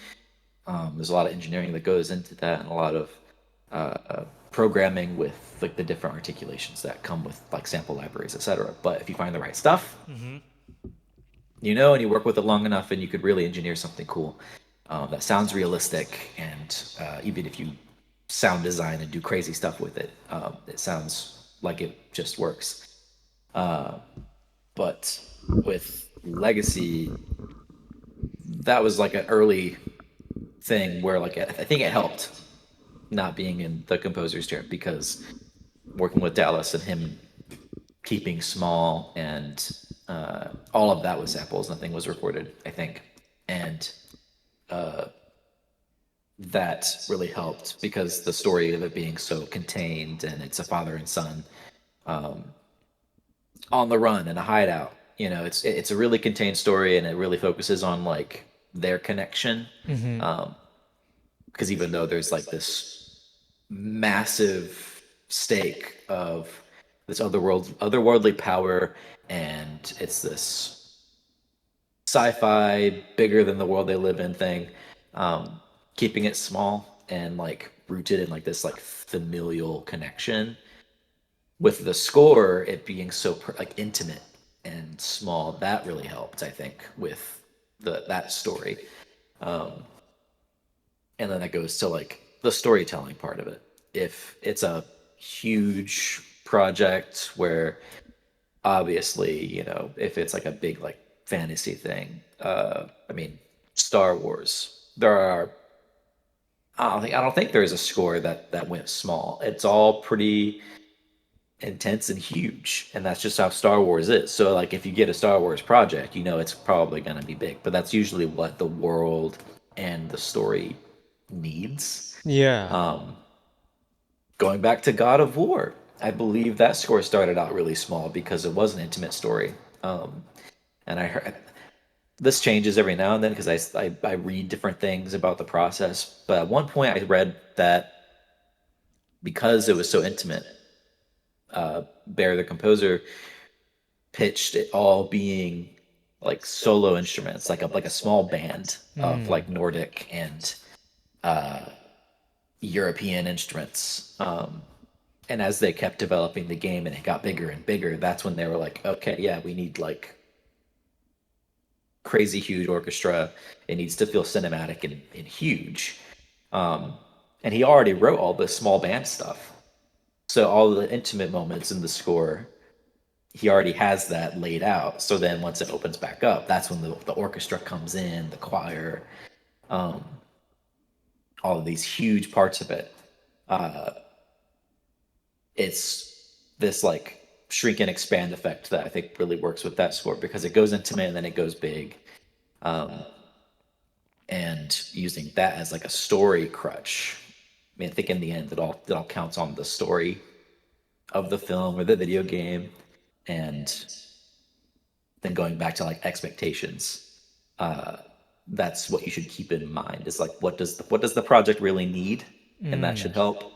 There's a lot of engineering that goes into that, and a lot of programming with like the different articulations that come with like sample libraries, etc. But if you find the right stuff, and you work with it long enough, and you could really engineer something cool that sounds realistic, and even if you sound design and do crazy stuff with it, it sounds like it just works. But with Legacy, that was like an early thing where like I think it helped not being in the composer's chair, because working with Dallas and him keeping small, and all of that was samples, nothing was recorded, I think. And that really helped because the story of it being so contained, and it's a father and son on the run in a hideout. It's a really contained story, and it really focuses on like their connection. Because even though there's like this massive stake of this otherworldly power, and it's this sci-fi bigger than the world they live in thing, keeping it small and like rooted in like this like familial connection, with the score it being so like intimate and small, that really helped, I think, with that story. And then that goes to like the storytelling part of it. If it's a huge project where obviously, if it's like a big like fantasy thing, I mean, Star Wars, I don't think there's a score that went small. It's all pretty intense and huge, and that's just how Star Wars is. So like if you get a Star Wars project, it's probably going to be big, but that's usually what the world and the story needs. Yeah. Going back to God of War, I believe that score started out really small because it was an intimate story. And I heard this changes every now and then because I read different things about the process. But at one point I read that because it was so intimate, Bear the composer pitched it all being like solo instruments, like a small band of like Nordic and European instruments. And as they kept developing the game and it got bigger and bigger, that's when they were like, okay, yeah, we need like crazy huge orchestra. It needs to feel cinematic and huge. And he already wrote all the small band stuff. So all the intimate moments in the score, he already has that laid out. So then once it opens back up, that's when the orchestra comes in, the choir, all of these huge parts of it. It's this like shrink and expand effect that I think really works with that score, because it goes intimate and then it goes big. And using that as like a story crutch. I mean, I think in the end it all counts on the story of the film or the video game. And then going back to like expectations, that's what you should keep in mind, is like what does the project really need, and that should help.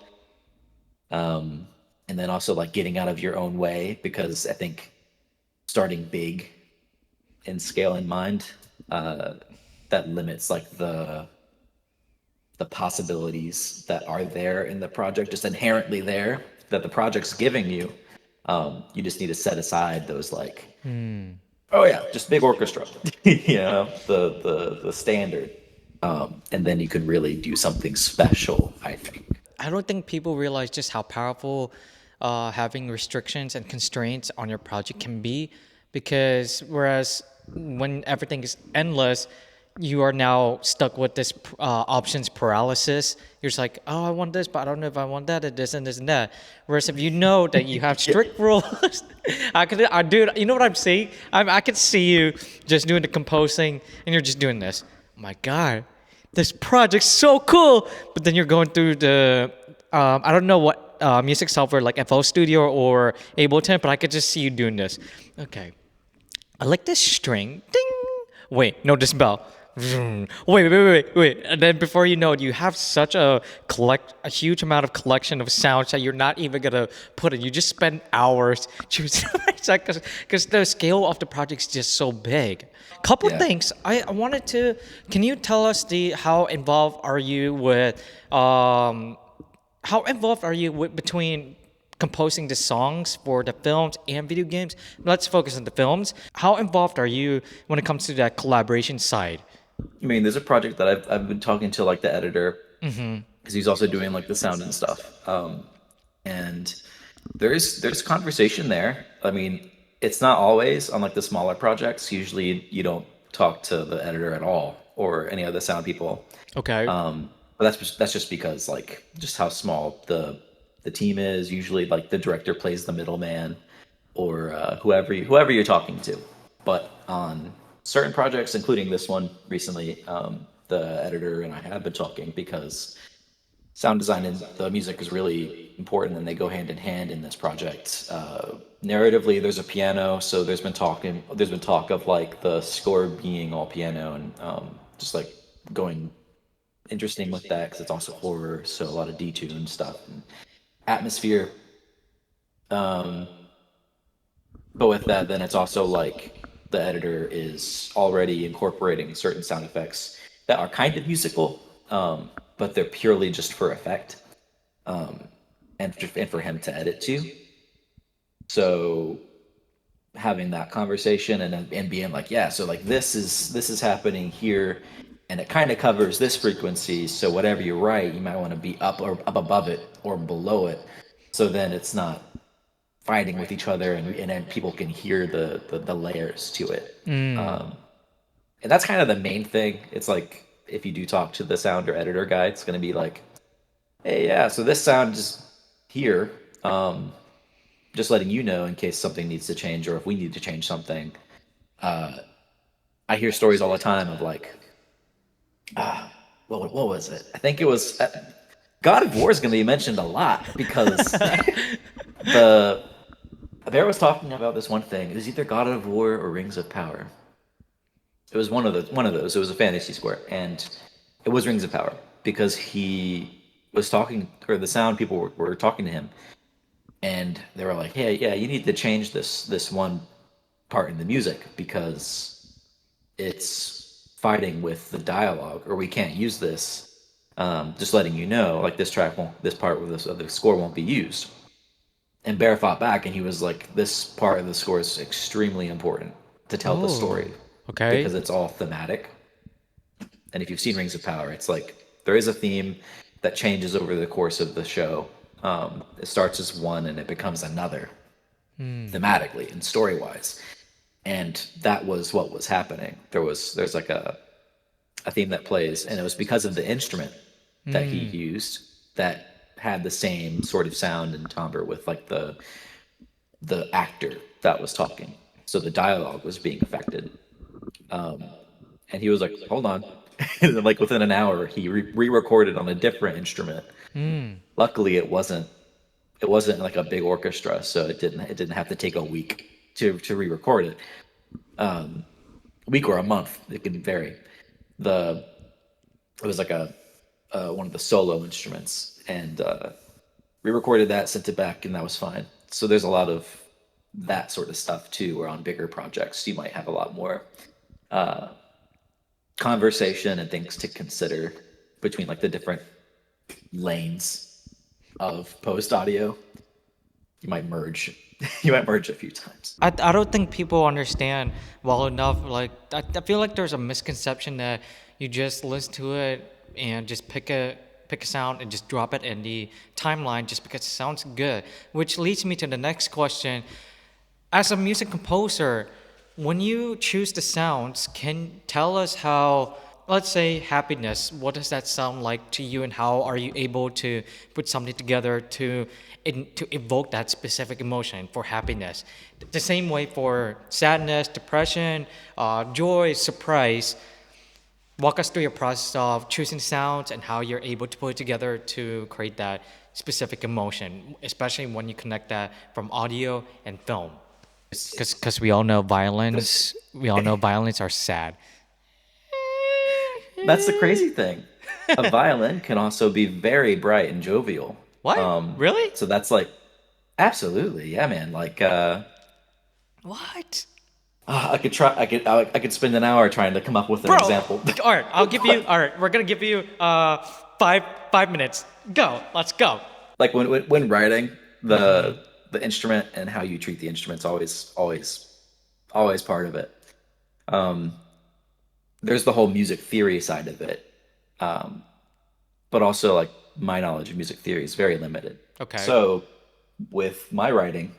And then also like getting out of your own way, because I think starting big in scale in mind, that limits like the possibilities that are there in the project, just inherently there, that the project's giving you. You just need to set aside those like, oh yeah, just big orchestra, the standard, and then you can really do something special, I think. I don't think people realize just how powerful having restrictions and constraints on your project can be, because whereas when everything is endless, you are now stuck with this options paralysis. You're just like, oh, I want this, but I don't know if I want that, and this and this and that. Whereas if you know that you have strict rules, dude, you know what I'm saying? I could see you just doing the composing, and you're just doing this. Oh my God, this project's so cool. But then you're going through the, I don't know what music software like FL Studio or Ableton, but I could just see you doing this. Okay, I like this string. Ding. Wait, no, this bell. Wait. And then before you know it, you have such a huge amount of collection of sounds that you're not even gonna put it. You just spend hours choosing because the scale of the project is just so big. Couple Yeah. things I wanted to. Can you tell us the how involved are you with um how involved are you with, between composing the songs for the films and video games? Let's focus on the films. How involved are you when it comes to that collaboration side? I mean, there's a project that I've been talking to like the editor because he's also doing like the sound and stuff. And there's conversation there. I mean, it's not always on like the smaller projects. Usually, you don't talk to the editor at all or any other sound people. Okay. But that's just because like just how small the team is. Usually, like the director plays the middleman or whoever you're talking to. But on certain projects, including this one recently, the editor and I have been talking because sound design and the music is really important, and they go hand in hand in this project. Narratively, there's a piano, so there's been talk of like the score being all piano, and just like going interesting with that because it's also horror, so a lot of detuned stuff and atmosphere. But with that, then it's also like the editor is already incorporating certain sound effects that are kind of musical, but they're purely just for effect, and for him to edit to. So having that conversation and being like, yeah, so like this is happening here, and it kind of covers this frequency. So whatever you write, you might want to be up or up above it or below it. So then it's not fighting with each other, and then people can hear the layers to it. And that's kind of the main thing. It's like if you do talk to the sound or editor guy, it's going to be like, hey, yeah, so this sound is here. Just letting you know in case something needs to change or if we need to change something. I hear stories all the time of like, what was it? I think it was God of War is going to be mentioned a lot because the Bear was talking about this one thing. It was either God of War or Rings of Power. It was one of those. One of those. It was a fantasy square, and it was Rings of Power because he was talking, or the sound people were talking to him, and they were like, "Hey, yeah, you need to change this one part in the music because it's fighting with the dialogue, or we can't use this. Just letting you know, like this part of the score won't be used." And Bear fought back, and he was like, "This part of the score is extremely important to tell the Oh, story okay. because it's all thematic." And if you've seen Rings of Power, it's like there is a theme that changes over the course of the show. It starts as one and it becomes another thematically and story wise. And that was what was happening. There's like a theme that plays, and it was because of the instrument that he used that had the same sort of sound and timbre with like the actor that was talking. So the dialogue was being affected. And he was like, "Hold on." And then, like within an hour, he re-recorded on a different instrument. Luckily, it wasn't like a big orchestra, so it didn't have to take a week to re-record it. A week or a month, it can vary. The It was like a one of the solo instruments, and re-recorded that, sent it back, and that was fine. So there's a lot of that sort of stuff too. Where on bigger projects, you might have a lot more conversation and things to consider between like the different lanes of post audio. You might merge. You might merge a few times. I don't think people understand well enough. Like I feel like there's a misconception that you just listen to it and just pick a sound and just drop it in the timeline just because it sounds good. Which leads me to the next question. As a music composer, when you choose the sounds, can tell us how, let's say, happiness, what does that sound like to you, and how are you able to put something together to evoke that specific emotion for happiness? The same way for sadness, depression, joy, surprise. Walk us through your process of choosing sounds and how you're able to put it together to create that specific emotion, especially when you connect that from audio and film. Because we all know There's violins are sad. That's the crazy thing. A violin can also be very bright and jovial. What? Really? So that's like absolutely, yeah, man. Like What? I could try. I could spend an hour trying to come up with an Bro, example. all right, I'll give you. But, All right, we're gonna give you five minutes. Go, let's go. like when writing Hmm. the instrument and how you treat the instrument's always part of it. Um, there's the whole music theory side of it, um, but also like my knowledge of music theory is very limited. Okay. So with my writing,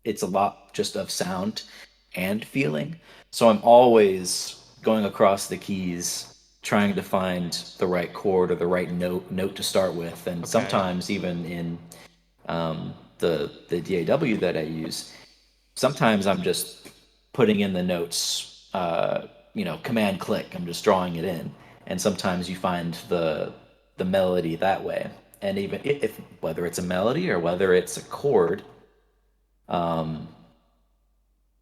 it's a lot just of sound and feeling. So I'm always going across the keys, trying to find the right chord or the right note to start with, and Okay. sometimes even in the DAW that I use, sometimes I'm just putting in the notes, command click. I'm just drawing it in, and sometimes you find the melody that way. And even if whether it's a melody or whether it's a chord, oh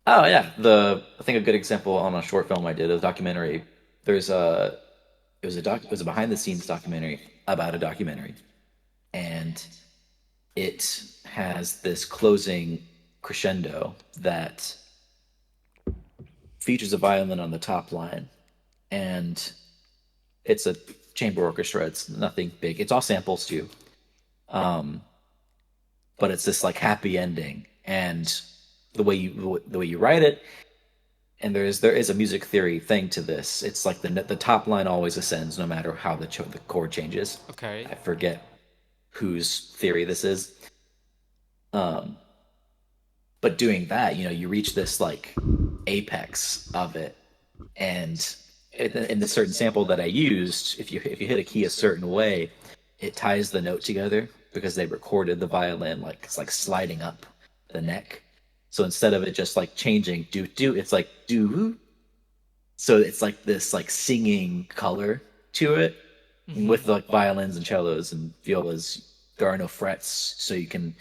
yeah, the I think a good example on a short film I did, a documentary. There's a it was a behind the scenes documentary about a documentary, and it has this closing crescendo that features a violin on the top line, and it's a chamber orchestra. It's nothing big. It's all samples too, but it's this like happy ending, and the way you write it, and there is a music theory thing to this. It's like the top line always ascends no matter how the chord changes. Okay. I forget whose theory this is, but doing that, you reach this like apex of it, and in the certain sample that I used, if you hit a key a certain way, it ties the note together because they recorded the violin like it's like sliding up the neck. So instead of it just like changing do do, it's like do. So it's like this like singing color to it Hmm. with like violins and cellos and violas. There are no frets, so you can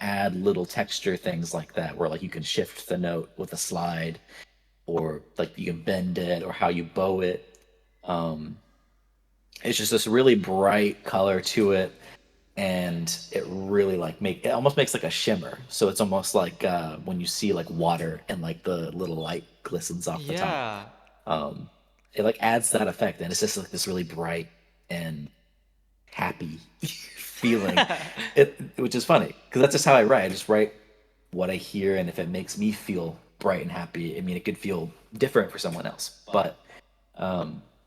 add little texture things like that, where like you can shift the note with a slide, or like you can bend it, or how you bow it. It's just this really bright color to it, and it really like make it almost makes like a shimmer. So it's almost like when you see like water and like the little light glistens off the top. Yeah. It like adds that effect, and it's just like this really bright and happy feeling. Which is funny because that's just how I write. I just write what I hear, and if it makes me feel bright and happy, I mean, it could feel different for someone else, but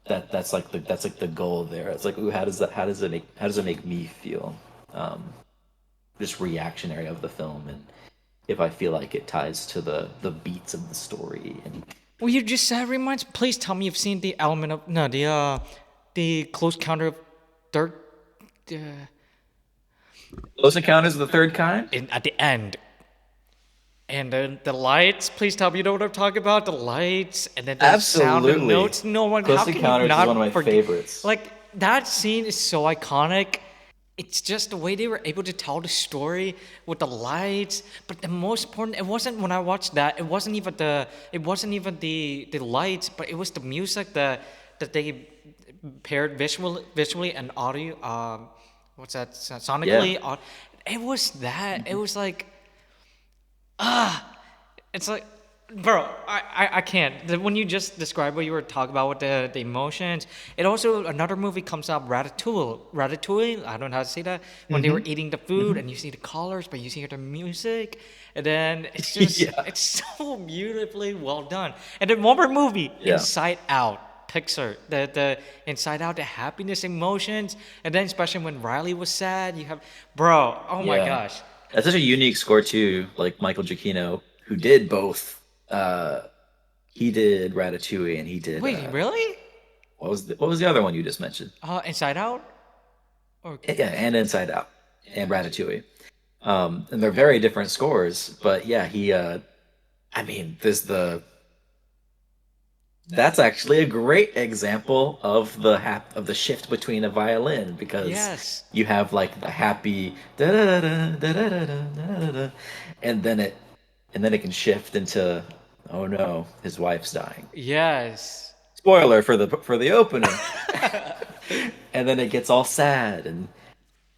that's like the goal there. It's like, ooh, how does it make me feel? Just reactionary of the film, and if I feel like it ties to the beats of the story. And Well, you just said reminds. Please tell me you've seen the element of no the close counter of third. Uh, Close Encounters of the Third Kind. in at the end. And then the lights, please tell me you know what I'm talking about. The lights, and then the sound of Absolutely. notes. No one, how Close can you Encounters is one of my not forget? favorites. Like, that scene is so iconic. It's just the way they were able to tell the story with the lights. But the most important, it wasn't when I watched that. It wasn't even the lights, but it was the music that they paired visually and audio. What's that? Yeah. Sonically. It was that. It was like it's like, bro, I can't. When you just described what you were talking about with the emotions, it also, another movie comes up, Ratatouille, I don't know how to say that, when they were eating the food and you see the colors, but you see the music, and then it's just, Yeah. it's so beautifully well done. And then one more movie, Yeah. Inside Out. Pixar, the Inside Out, the happiness, emotions, and then especially when Riley was sad, you have, bro, oh my Yeah. gosh. That's such a unique score too. Like Michael Giacchino, who did both. He did Ratatouille, and he did Wait, really? what was the other one you just mentioned? Inside Out? Or Yeah, and Inside Out and Ratatouille. And they're very different scores, but yeah, he. I mean, there's the that's actually a great example of of the shift between a violin, because yes, you have like the happy da da da da da da da da da, and then it can shift into, oh no, his wife's dying. yes. spoiler for the opening. And then it gets all sad, and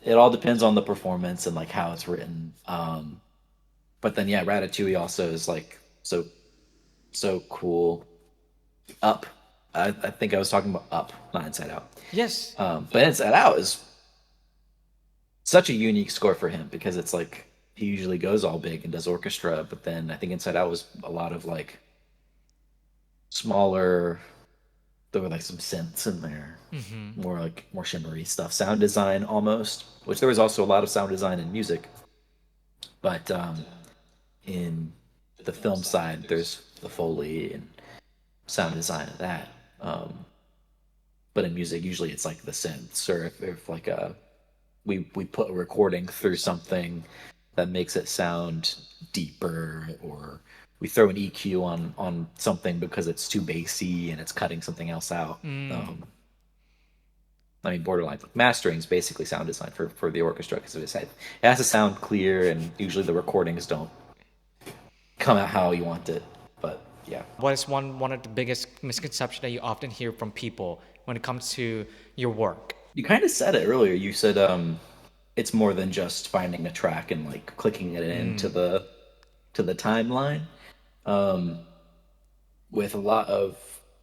it all depends on the performance and like how it's written. But then yeah, Ratatouille also is like so cool. Up. I think I was talking about Up, not Inside Out. Yes. But Inside Out is such a unique score for him because it's like he usually goes all big and does orchestra, but then I think Inside Out was a lot of like smaller. There were like some synths in there, more shimmery stuff, sound design almost. Which there was also a lot of sound design in music, but in the film side, there's the Foley and sound design of that. But in music, usually it's like the synths, or if like we put a recording through something that makes it sound deeper, or we throw an EQ on something because it's too bassy and it's cutting something else out. I mean, borderline like mastering is basically sound design for the orchestra because it has to sound clear, and usually the recordings don't come out how you want it. But yeah, What is one of the biggest misconceptions that you often hear from people when it comes to your work? you kind of said it earlier. You said it's more than just finding a track and like clicking it into the timeline. With a lot of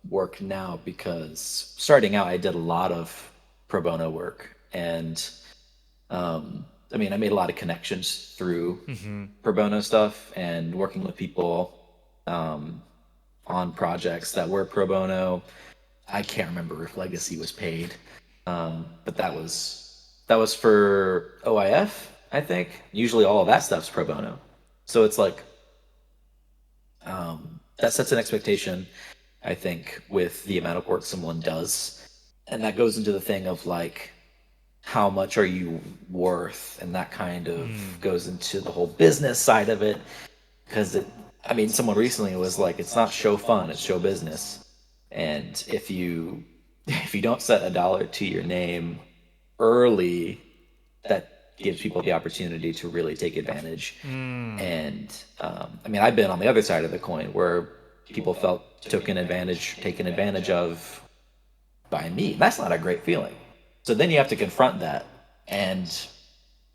work now, because starting out, I did a lot of pro bono work, and I mean, I made a lot of connections through pro bono stuff and working with people on projects that were pro bono. I can't remember if Legacy was paid, but that was for OIF, I think. Usually, all of that stuff's pro bono, so it's like that sets an expectation, I think, with the amount of work someone does, and that goes into the thing of like how much are you worth, and that kind of goes into the whole business side of it, because I mean, someone recently was like, it's not show fun, it's show business. And if you don't set $1 to your name early, that gives people the opportunity to really take advantage. And I mean, I've been on the other side of the coin where people felt taken advantage of by me. That's not a great feeling. So then you have to confront that and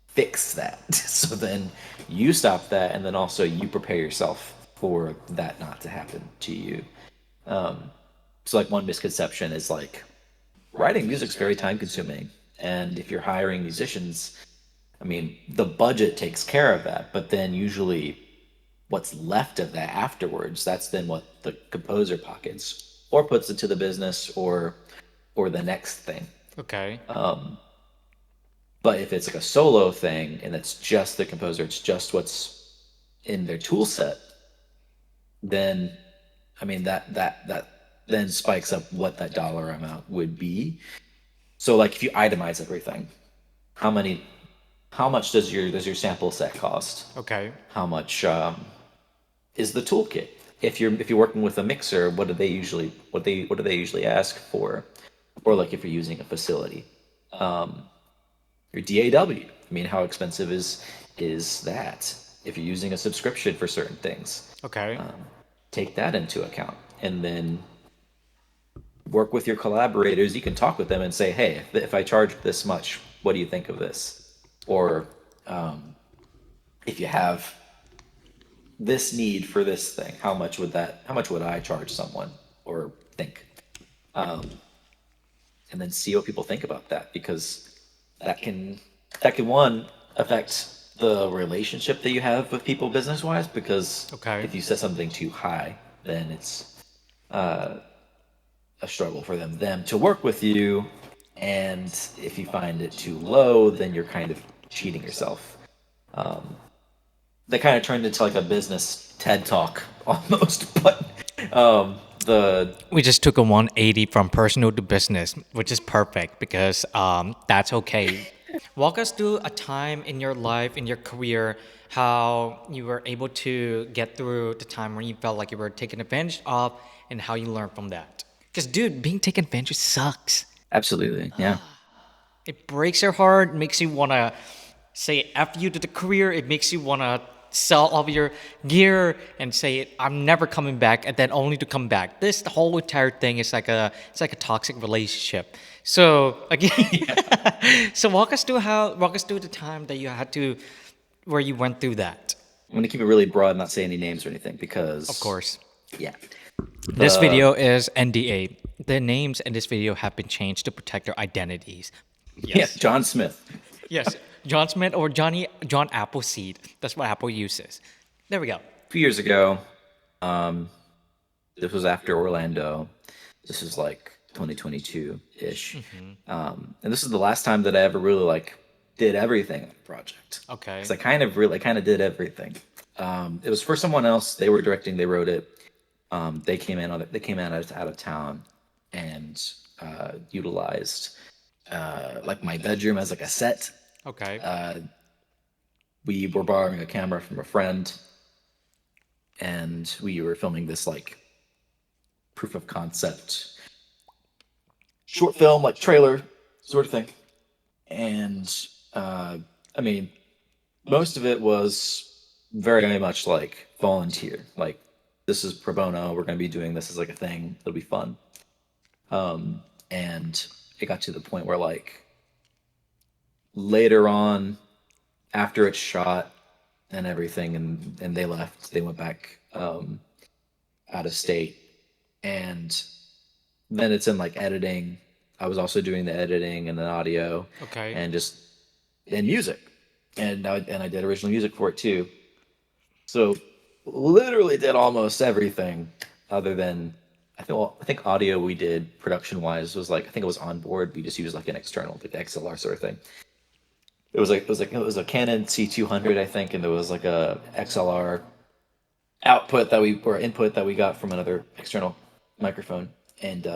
fix that. So then you stop that, and then also you prepare yourself for that not to happen to you. So like one misconception is like writing music's very time consuming, and if you're hiring musicians, I mean, the budget takes care of that, but then usually what's left of that afterwards, that's then what the composer pockets or puts into the business or the next thing. Okay. But if it's like a solo thing and it's just the composer, it's just what's in their tool set, then I mean that then spikes up what that dollar amount would be. So like if you itemize everything, how many how much does your sample set cost? Okay. How much is the toolkit? If you're working with a mixer, what do they usually ask for? Or like if you're using a facility, your DAW. I mean, how expensive is that? If you're using a subscription for certain things, Okay. take that into account, and then work with your collaborators. You can talk with them and say, hey, if I charge this much, what do you think of this? Or if you have this need for this thing, how much would I charge someone or think? And then see what people think about that, because that can one affect the relationship that you have with people business wise, because Okay. if you set something too high, then it's a struggle for them to work with you, and if you find it too low, then you're kind of cheating yourself. They kind of turned into like a business TED talk almost, but the We just took a 180 from personal to business, which is perfect because that's okay. Walk us through a time in your life, in your career, how you were able to get through the time when you felt like you were taken advantage of, and how you learned from that. Because, dude, being taken advantage sucks. absolutely, yeah. It breaks your heart, makes you want to say F you to the career. It makes you want to sell all of your gear and say I'm never coming back, and then only to come back. This the whole entire thing is like a toxic relationship. So again, so walk us through the time that you had to where you went through that. I'm gonna keep it really broad, not say any names or anything, Of because course, yeah, this the video is NDA. The names in this video have been changed to protect their identities. yeah, John Smith. Yes, John Smith or John Appleseed. That's what Apple uses. There we go. A few years ago, this was after Orlando. This is like 2022 ish, and this is the last time that I ever really like did everything on the project. Okay. Because I kind of did everything. It was for someone else. They were directing. They wrote it. They came in out of town and utilized like my bedroom as like a set. Okay. We were borrowing a camera from a friend, and we were filming this like proof of concept short film, like trailer sort of thing. And I mean, most of it was very much like volunteer. Like, this is pro bono. We're going to be doing this as like a thing. It'll be fun. And it got to the point where like later on, after it's shot and everything, and they left, they went back out of state, and then it's in like editing. I was also doing the editing and the audio, Okay. and music, and I did original music for it too. So literally did almost everything other than I think audio we did production wise was like I think it was on board. We just used like an external like XLR sort of thing. It was a Canon C200 I think, and there was like a XLR input that we got from another external microphone, and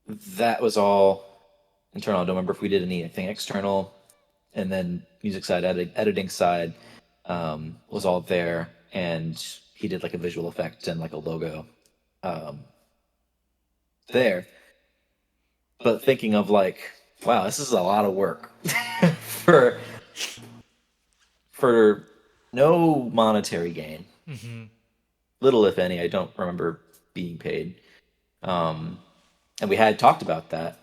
that was all internal. I don't remember if we did anything external, and then music side, editing side was all there, and he did like a visual effect and like a logo there. But thinking of like, wow, this is a lot of work for for no monetary gain, little if any. I don't remember being paid, and we had talked about that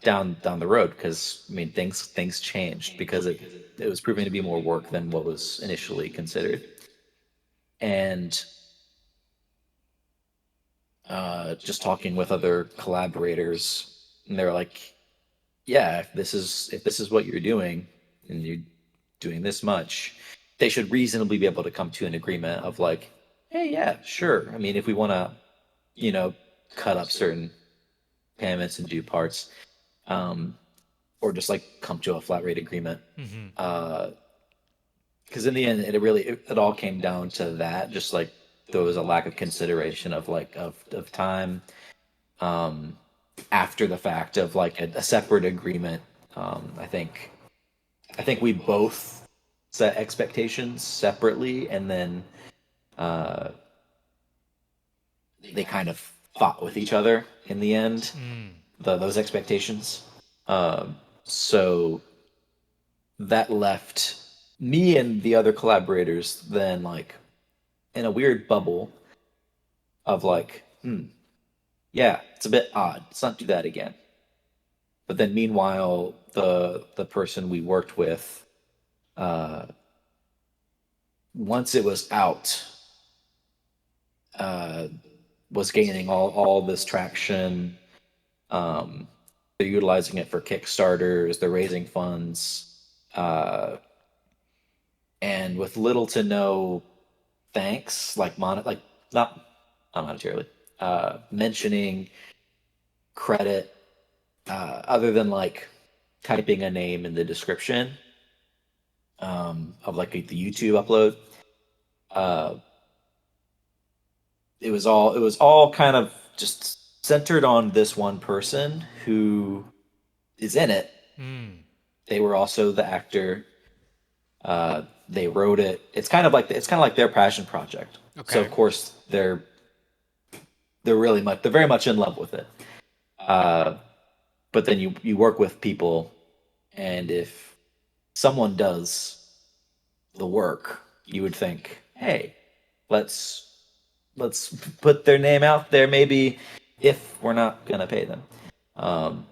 down the road, because I mean things changed because it was proving to be more work than what was initially considered, and just talking with other collaborators, and they were like, yeah, if this is what you're doing and you're doing this much, they should reasonably be able to come to an agreement of like, hey, yeah, sure. I mean, if we want to, cut up certain payments and do parts, or just like come to a flat rate agreement. Because in the end, it all came down to that. Just like there was a lack of consideration of like of time, after the fact of like a separate agreement. I think we both set expectations separately, and then they kind of fought with each other in the end. Those expectations. So that left me and the other collaborators then like in a weird bubble of like, yeah, it's a bit odd. Let's not do that again. But then meanwhile, the person we worked with, once it was out, was gaining all this traction. They're utilizing it for Kickstarters. They're raising funds, and with little to no thanks, like not monetarily, mentioning credit, other than like typing a name in the description of like the YouTube upload. It was all kind of just centered on this one person who is in it. They were also the actor. They wrote it. It's kind of like their passion project. Okay. So of course they're very much in love with it. But then you work with people, and if someone does the work, you would think, hey, let's let's put their name out there, maybe if we're not gonna pay them, um,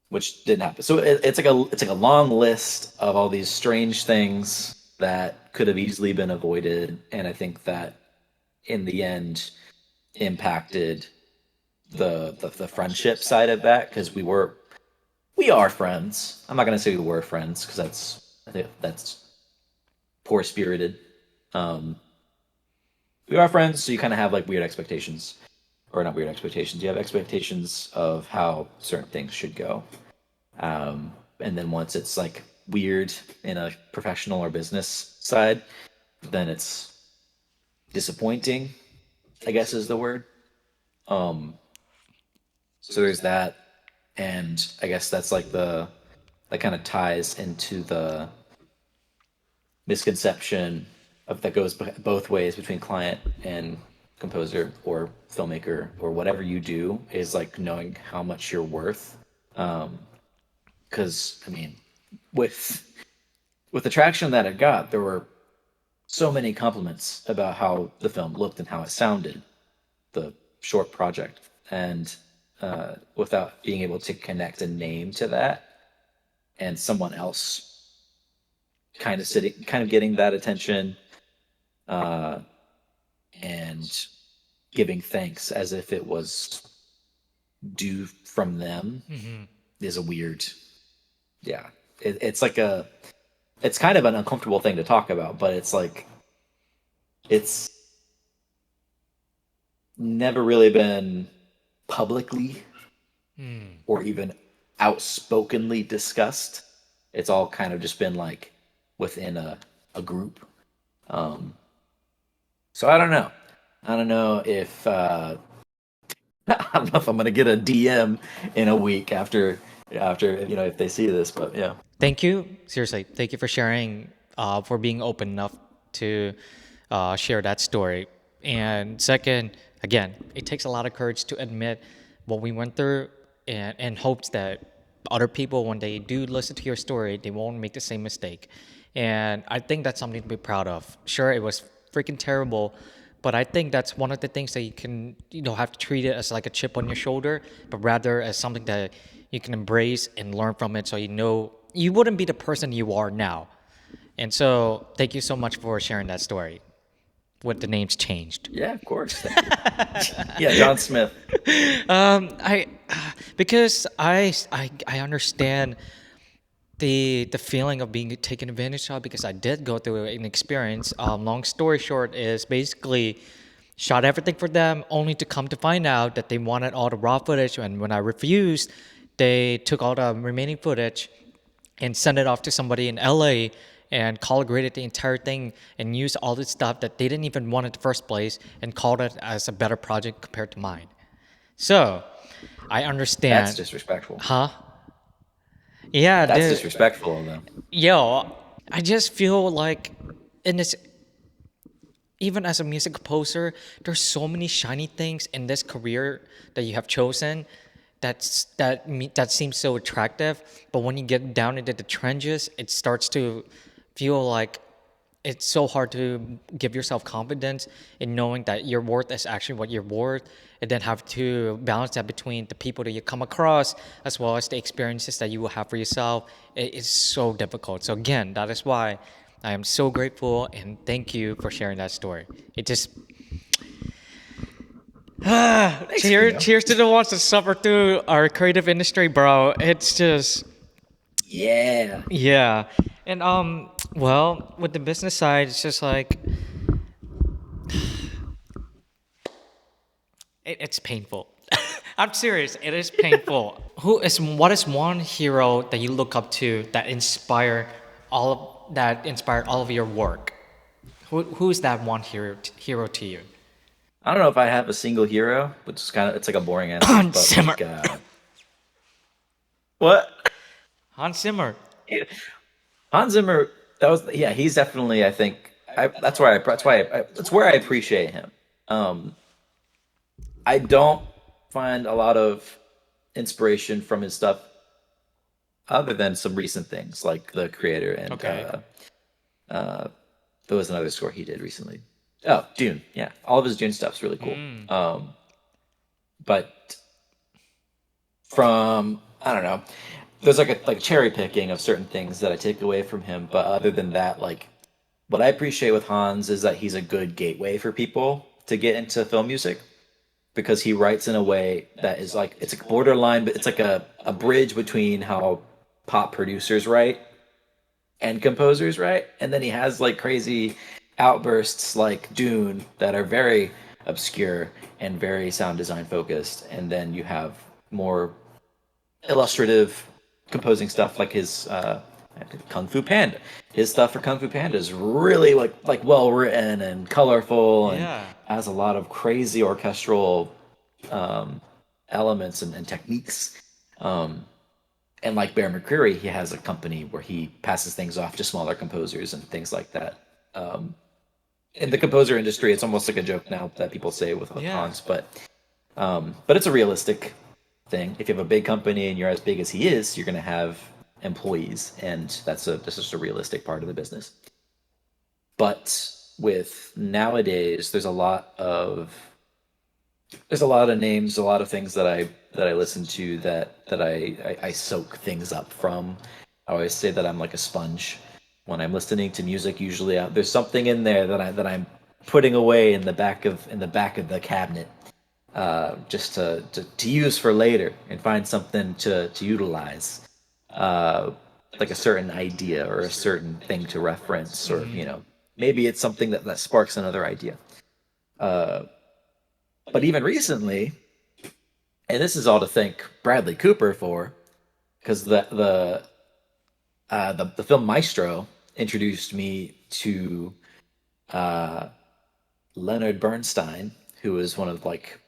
which didn't happen. So it's like a long list of all these strange things that could have easily been avoided, and I think that in the end impacted the friendship side of that because we are friends. I'm not gonna say we were friends because I think that's poor spirited. Um, we are friends, so you kind of have like weird expectations, or not weird expectations. You have expectations of how certain things should go, and then once it's like weird in a professional or business side, then it's disappointing. I guess is the word. Um, so there's that, and I guess that's like the that kind of ties into the misconception of that goes both ways between client and composer or filmmaker or whatever you do is like knowing how much you're worth. Because I mean, with the traction that it got, there were so many compliments about how the film looked and how it sounded, the short project, and without being able to connect a name to that, and someone else kind of getting that attention, uh, and giving thanks as if it was due from them is a weird, yeah. It's like it's kind of an uncomfortable thing to talk about, but it's like it's never really been publicly or even outspokenly discussed. It's all kind of just been like within a group. Um, so I don't know. I don't know if I don't know if I'm gonna get a DM in a week after if they see this, but yeah. Thank you. Seriously, thank you for sharing, for being open enough to share that story. And second, again, it takes a lot of courage to admit what we went through, and hopes that other people, when they do listen to your story, they won't make the same mistake. And I think that's something to be proud of. Sure, it was freaking terrible, but I think that's one of the things that you can, have to treat it as like a chip on your shoulder, but rather as something that you can embrace and learn from it, so you know you wouldn't be the person you are now. And so, thank you so much for sharing that story. What the names changed. Yeah, of course. Thank you. Yeah, John Smith. I because I understand the feeling of being taken advantage of, because I did go through an experience. Long story short is basically shot everything for them only to come to find out that they wanted all the raw footage, and when I refused, they took all the remaining footage and sent it off to somebody in LA and color graded the entire thing and used all this stuff that they didn't even want in the first place and called it as a better project compared to mine. So I That's understand. disrespectful. Huh? Yeah, That's dude. disrespectful of them. Yo, I just feel like in this, even as a music composer, there's so many shiny things in this career that you have chosen that seems so attractive, but when you get down into the trenches, it starts to feel like it's so hard to give yourself confidence in knowing that your worth is actually what you're worth, and then have to balance that between the people that you come across as well as the experiences that you will have for yourself. It is so difficult. So again, that is why I am so grateful and thank you for sharing that story. It just Thanks, cheers to the ones that suffer through our creative industry, bro. It's just, Yeah. yeah. And well, with the business side, it's just like it's painful. I'm serious. It is painful. What is one hero that you look up to that inspired all of your work? Who's that one hero to you? I don't know if I have a single hero, which is it's like a boring answer, Hans but Zimmer. like what? Hans Zimmer. Hans Zimmer, that was yeah, he's definitely I think that's where I appreciate him. Um I don't find a lot of inspiration from his stuff other than some recent things like the creator and Okay. there was another score he did recently. Oh, Dune. Yeah, all of his Dune stuff's really cool. Mm. But from I don't know, there's like a like cherry picking of certain things that I take away from him. But other than that, like what I appreciate with Hans is that he's a good gateway for people to get into film music because he writes in a way that is like it's a borderline, but it's like a bridge between how pop producers write and composers write, and then he has like crazy outbursts like Dune that are very obscure and very sound design focused, and then you have more illustrative composing stuff like his Kung Fu Panda. His stuff for Kung Fu Panda is really like well written and colorful and Yeah. has a lot of crazy orchestral elements and techniques. And like Bear McCreary, he has a company where he passes things off to smaller composers and things like that. In the composer industry, it's almost like a joke now that people say with Yeah. Hans, but it's a realistic thing. If you have a big company and you're as big as he is, you're going to have employees, and that's just a realistic part of the business. But with nowadays, there's a lot of names, a lot of things that I listen to that I soak things up from. I always say that I'm like a sponge when I'm listening to music. Usually, there's something in there that I'm putting away in the back of the cabinet, just to use for later and find something to utilize, uh, like a certain idea or a certain thing to reference, or Hmm. maybe it's something that sparks another idea. But even recently, and this is all to thank Bradley Cooper for, because the film Maestro introduced me to Leonard Bernstein, who is one of like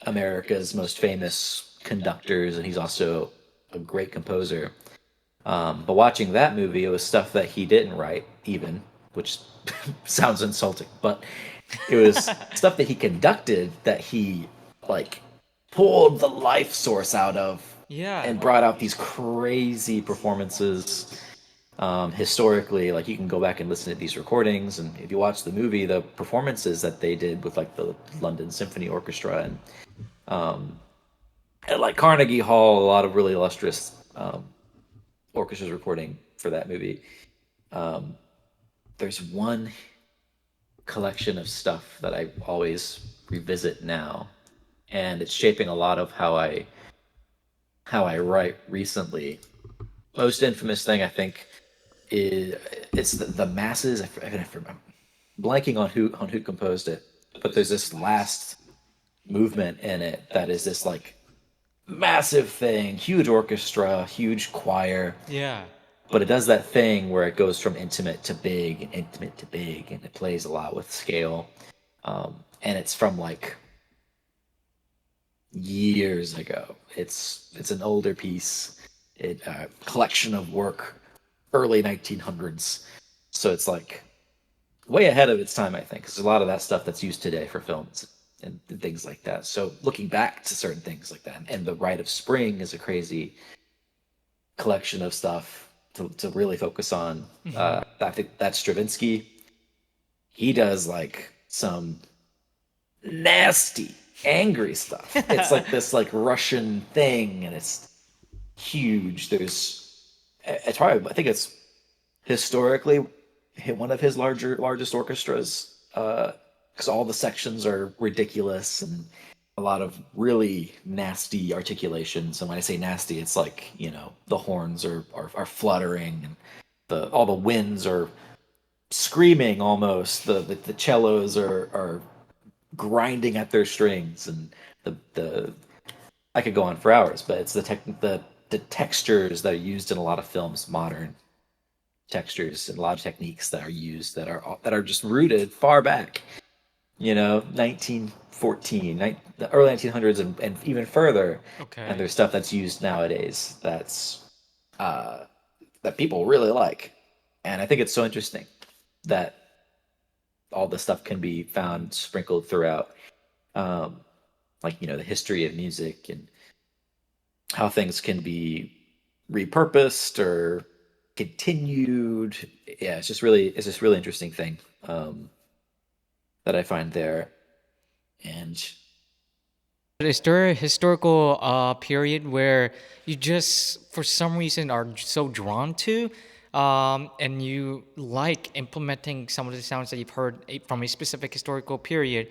America's most famous conductors, and he's also a great composer. But watching that movie, it was stuff that he didn't write, even, which sounds insulting, but it was stuff that he conducted that he like pulled the life source out of Yeah. and brought out these crazy performances. Historically, like you can go back and listen to these recordings, and if you watch the movie, the performances that they did with like the London Symphony Orchestra and at like Carnegie Hall, a lot of really illustrious orchestras recording for that movie. There's one collection of stuff that I always revisit now, and it's shaping a lot of how I write recently. Most infamous thing I think is it's the masses. I'm blanking on who composed it, but there's this last movement in it that is this like massive thing, huge orchestra, huge choir, Yeah. but it does that thing where it goes from intimate to big and intimate to big, and it plays a lot with scale. And it's from like years ago. It's an older piece, it collection of work, early 1900s. So it's like way ahead of its time, I think. 'Cause there's a lot of that stuff that's used today for films and things like that. So looking back to certain things like that, and the Rite of Spring is a crazy collection of stuff to really focus on. Hmm. I think that's Stravinsky. He does like some nasty, angry stuff. It's like this like Russian thing, and it's huge. It's probably I think it's historically one of his largest orchestras, because all the sections are ridiculous and a lot of really nasty articulations. And when I say nasty, it's like the horns are fluttering and the all the winds are screaming almost. The cellos are grinding at their strings, and the I could go on for hours, but it's the textures that are used in a lot of films, modern textures and a lot of techniques that are used that are just rooted far back, 1914, the early 1900s, and even further. And Okay. there's stuff that's used nowadays uh, that people really like, and I think it's so interesting that all this stuff can be found sprinkled throughout, like the history of music and how things can be repurposed or continued. Yeah, it's just really interesting thing that I find there. And Is there a historical period where you just, for some reason, are so drawn to, and you like implementing some of the sounds that you've heard from a specific historical period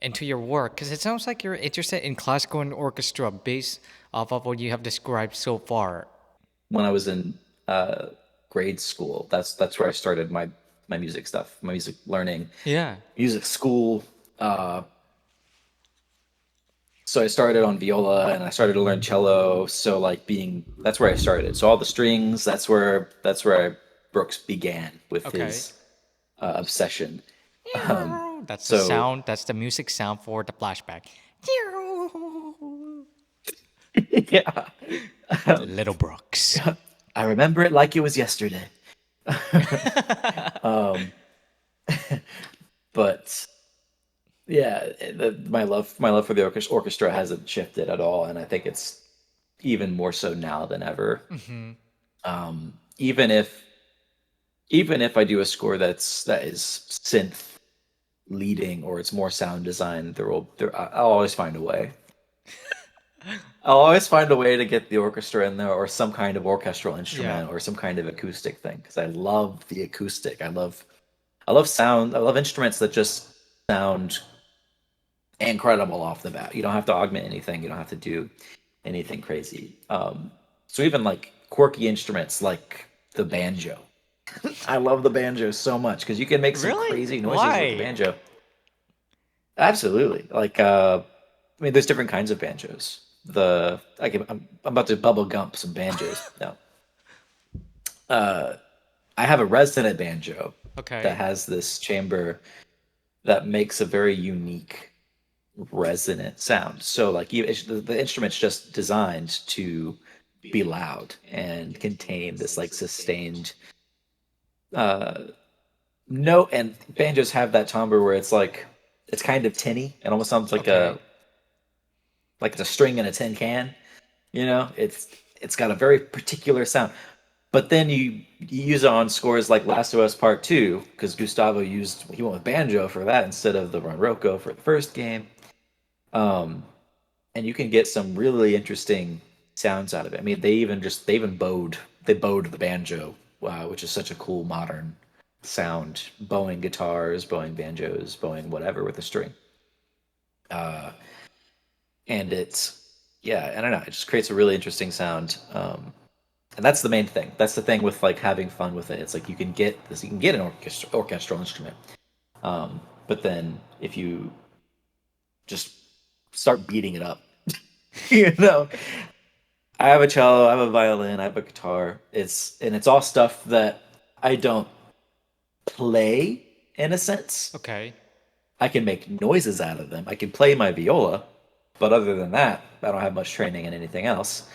into your work? Because it sounds like you're interested in classical and orchestra based off of what you have described so far. when I was in uh, grade school, that's where I started my music stuff, my music learning, Yeah. music school. Uh, so I started on viola and I started to learn cello. So like being that's where I started. So all the strings, that's where Brooks began with Okay. his obsession. Um, That's the so sound. That's the music sound for the flashback. yeah, Little Brooks. I remember it like it was yesterday. Um, but yeah, my love for the orchestra hasn't shifted at all, and I think it's even more so now than ever. Hmm. Even if I do a score that is synth leading or it's more sound design, I'll always find a way. I'll always find a way to get the orchestra in there or some kind of orchestral Yeah. instrument or some kind of acoustic thing because I love the acoustic. I love sound. I love instruments that just sound incredible off the bat. You don't have to augment anything. You don't have to do anything crazy. So even like quirky instruments like the banjo. I love the banjo so much because you can make some Really? crazy noises with the Why? banjo. Absolutely. Like I mean there's different kinds of banjos. I'm about to bubble gump some banjos. No. I have a resonant banjo that Okay. has this chamber that makes a very unique resonant sound. So like the instrument's just designed to be loud and contain this like sustained note. And banjos have that timbre where it's kind of tinny. It almost sounds Okay. like it's a string in a tin can. It's got a very particular sound. But then you use it on scores like Last of Us Part Two because Gustavo he went with banjo for that instead of the Ronroco for the first game. Um, and you can get some really interesting sounds out of it. I mean, they bowed the banjo, which is such a cool modern sound. Bowing guitars, bowing banjos, bowing whatever with a string, and yeah, I don't know, it just creates a really interesting sound. And that's the main thing. That's the thing with like having fun with it. It's like you can get an orchestral instrument, but then if you just start beating it up, you know, I have a cello, I have a violin, I have a guitar. It's all stuff that I don't play in a sense. Okay. I can make noises out of them. I can play my viola, but other than that, I don't have much training in anything else.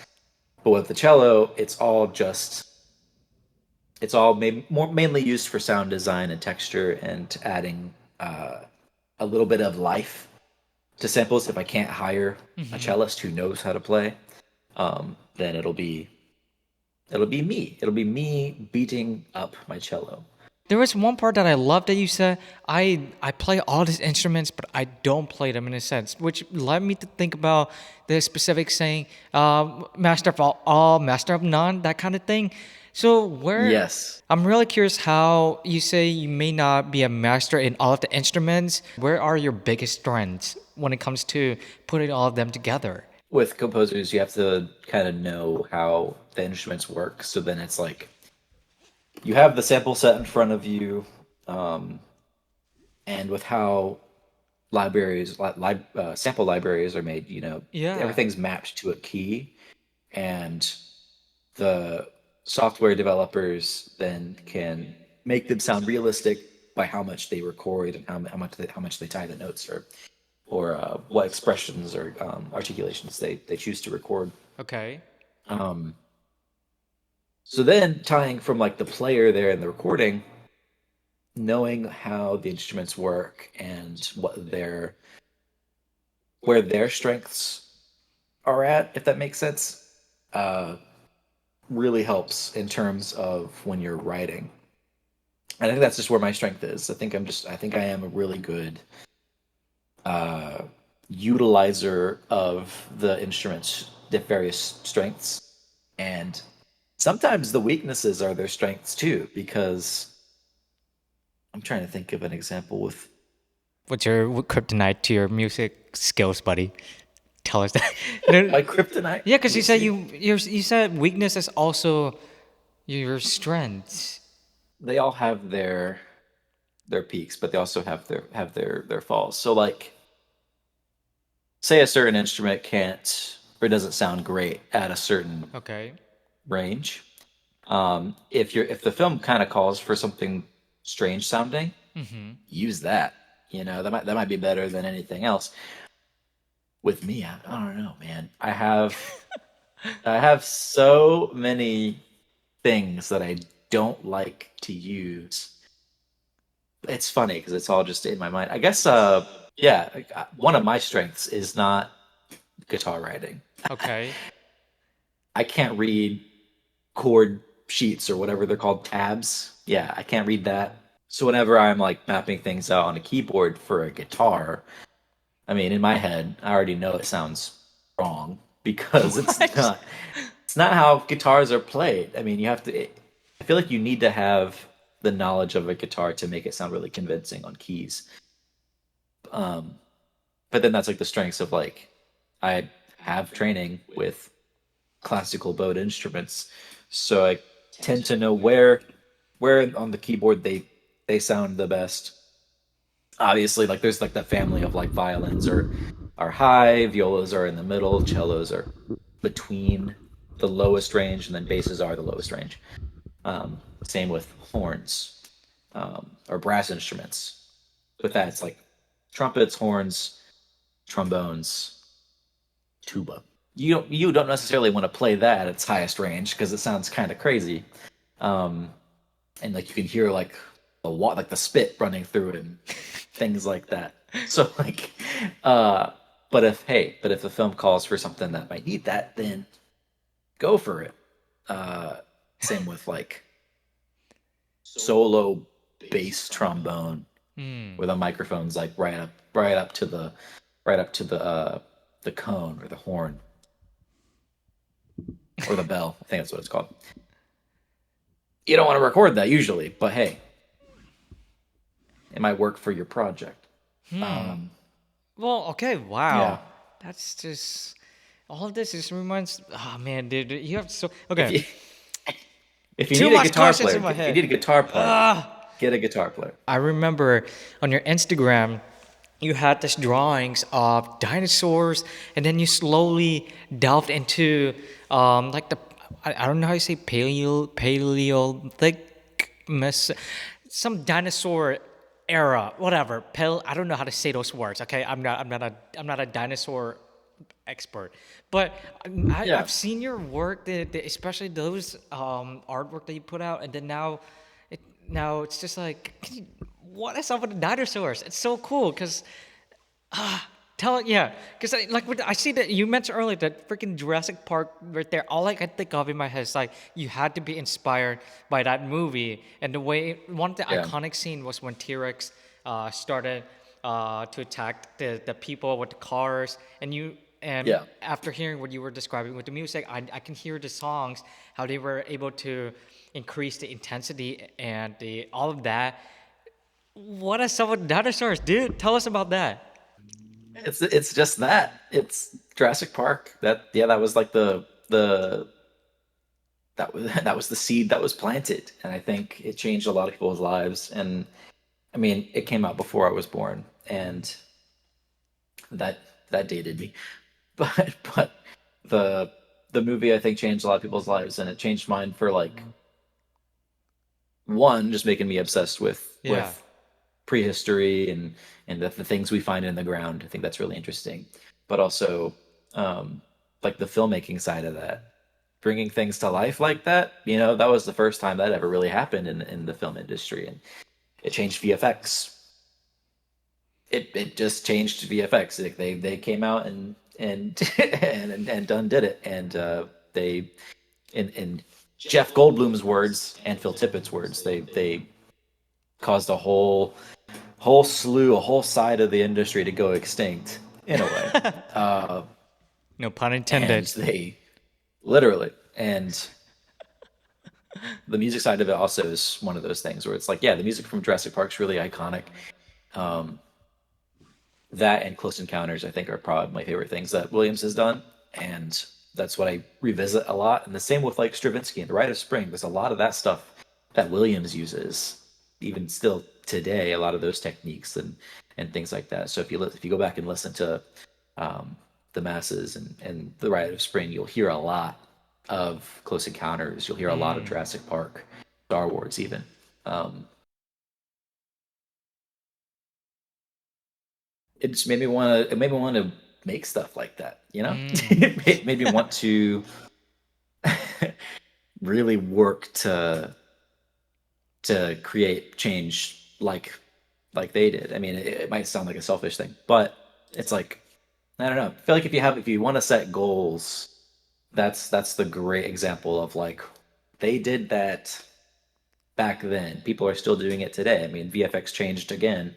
But with the cello, mainly used for sound design and texture and adding a little bit of life to samples. If I can't hire a Hmm. cellist who knows how to play, then it'll be me. It'll be me beating up my cello. There was one part that I love that you said. I play all these instruments, but I don't play them in a sense, which led me to think about the specific saying, "Master of all, master of none," that kind of thing. So where Yes. I'm really curious how you say you may not be a master in all of the instruments. Where are your biggest strengths when it comes to putting all of them together? With composers, you have to kind of know how the instruments work. So then it's like you have the sample set in front of you, um, and with how sample libraries are made, Yeah. everything's mapped to a key, and the software developers then can make them sound realistic by how much they record and how much they tie the notes or what expressions or articulations they choose to record. Okay. So then tying from like the player there in the recording, knowing how the instruments work and where their strengths are at, if that makes sense. Uh, really helps in terms of when you're writing. And I think that's just where my strength is. I think I am a really good uh, utilizer of the instruments, the various strengths, and sometimes the weaknesses are their strengths too. Because I'm trying to think of an example with What's your kryptonite to your music skills, buddy? Tell us that. No, my kryptonite. yeah, Let because me you said see. you said weakness is also your strength. They all have their peaks, but they also have their falls. So like, say a certain instrument can't or doesn't sound great at a certain Okay. range. If the film kind of calls for something strange sounding, use that. You know, that might be better than anything else. With me, I don't know, man. I have so many things that I don't like to use. It's funny because it's all just in my mind. I guess yeah, like, one of my strengths is not guitar writing. Okay. I can't read chord sheets or whatever they're called, tabs. Yeah, I can't read that. So whenever I'm like mapping things out on a keyboard for a guitar, I mean, in my head, I already know it sounds wrong because What? it's not how guitars are played. I mean, you have to I feel like you need to have the knowledge of a guitar to make it sound really convincing on keys. Um, but then that's like the strengths of like I have training with classical bowed instruments, so I tend to know where on the keyboard they sound the best. Obviously, like there's like that family of like violins are high, violas are in the middle, cellos are between the lowest range, and then basses are the lowest range. Same with horns or brass instruments. With that, it's like trumpets, horns, trombones, tuba. You don't necessarily want to play that at its highest range because it sounds kind of crazy, um, and like you can hear like like the spit running through it and things like that. So like, uh, but if the film calls for something that might need that, then go for it. Uh, Same with like solo bass trombone Hmm. where the microphone's like right up to the cone or the horn or the bell. I think that's what it's called. You don't want to record that usually, but hey, it might work for your project. Um, Well, okay, yeah. wow. That's just all of this just reminds. Oh man, dude, you have so If okay. you if you Too need a much guitar questions player, in my if you head. need a guitar part, Ah, get a guitar player. I remember on your Instagram, you had this drawings of dinosaurs, and then you slowly delved into like the I don't know how you say paleolithic some dinosaur era, whatever. I don't know how to say those words. Okay, I'm not a dinosaur expert, but Yeah. I've seen your work, especially those artwork that you put out, and then now it's just like, what is up with the dinosaurs? It's so cool because yeah, because I see that you mentioned earlier that freaking Jurassic Park right there. All I can think of in my head is like you had to be inspired by that movie, and the way one of the Yeah. iconic scene was when T-Rex started to attack the people with the cars, and Yeah. after hearing what you were describing with the music, I can hear the songs how they were able to increase the intensity and the all of that. What is up with dinosaurs, dude? Tell us about that. It's just that. It's Jurassic Park. That was like the that was the seed that was planted, and I think it changed a lot of people's lives. And I mean, it came out before I was born, and that that dated me. But the the movie I think changed a lot of people's lives, and it changed mine for like one, just making me obsessed Yeah. with prehistory and the things we find in the ground. I think that's really interesting, but also like the filmmaking side of that, bringing things to life like that. You know, that was the first time that ever really happened in the film industry, and it changed VFX. It just changed VFX. They came out and and done did it, and they in Jeff Goldblum's words and Phil Tippett's words, they caused a whole slew, a whole side of the industry to go extinct in a way. No pun And intended. they literally, and the music side of it also is one of those things where it's like, yeah, the music from Jurassic Park's really iconic. Um, that and Close Encounters, I think, are probably my favorite things that Williams has done, and that's what I revisit a lot. And the same with like Stravinsky and The Rite of Spring. There's a lot of that stuff that Williams uses, even still today. A lot of those techniques and things like that. So if you go back and listen to the Masses and The Rite of Spring, you'll hear a lot of Close Encounters. You'll hear a lot of Jurassic Park, Star Wars, even. Um, it just made me want to. It made me want to make stuff like that. You know, it made me want to really work to create change like they did. I mean, it might sound like a selfish thing, but it's like I don't know. I feel like if you want to set goals, that's the great example of like they did that back then. People are still doing it today. I mean, VFX changed again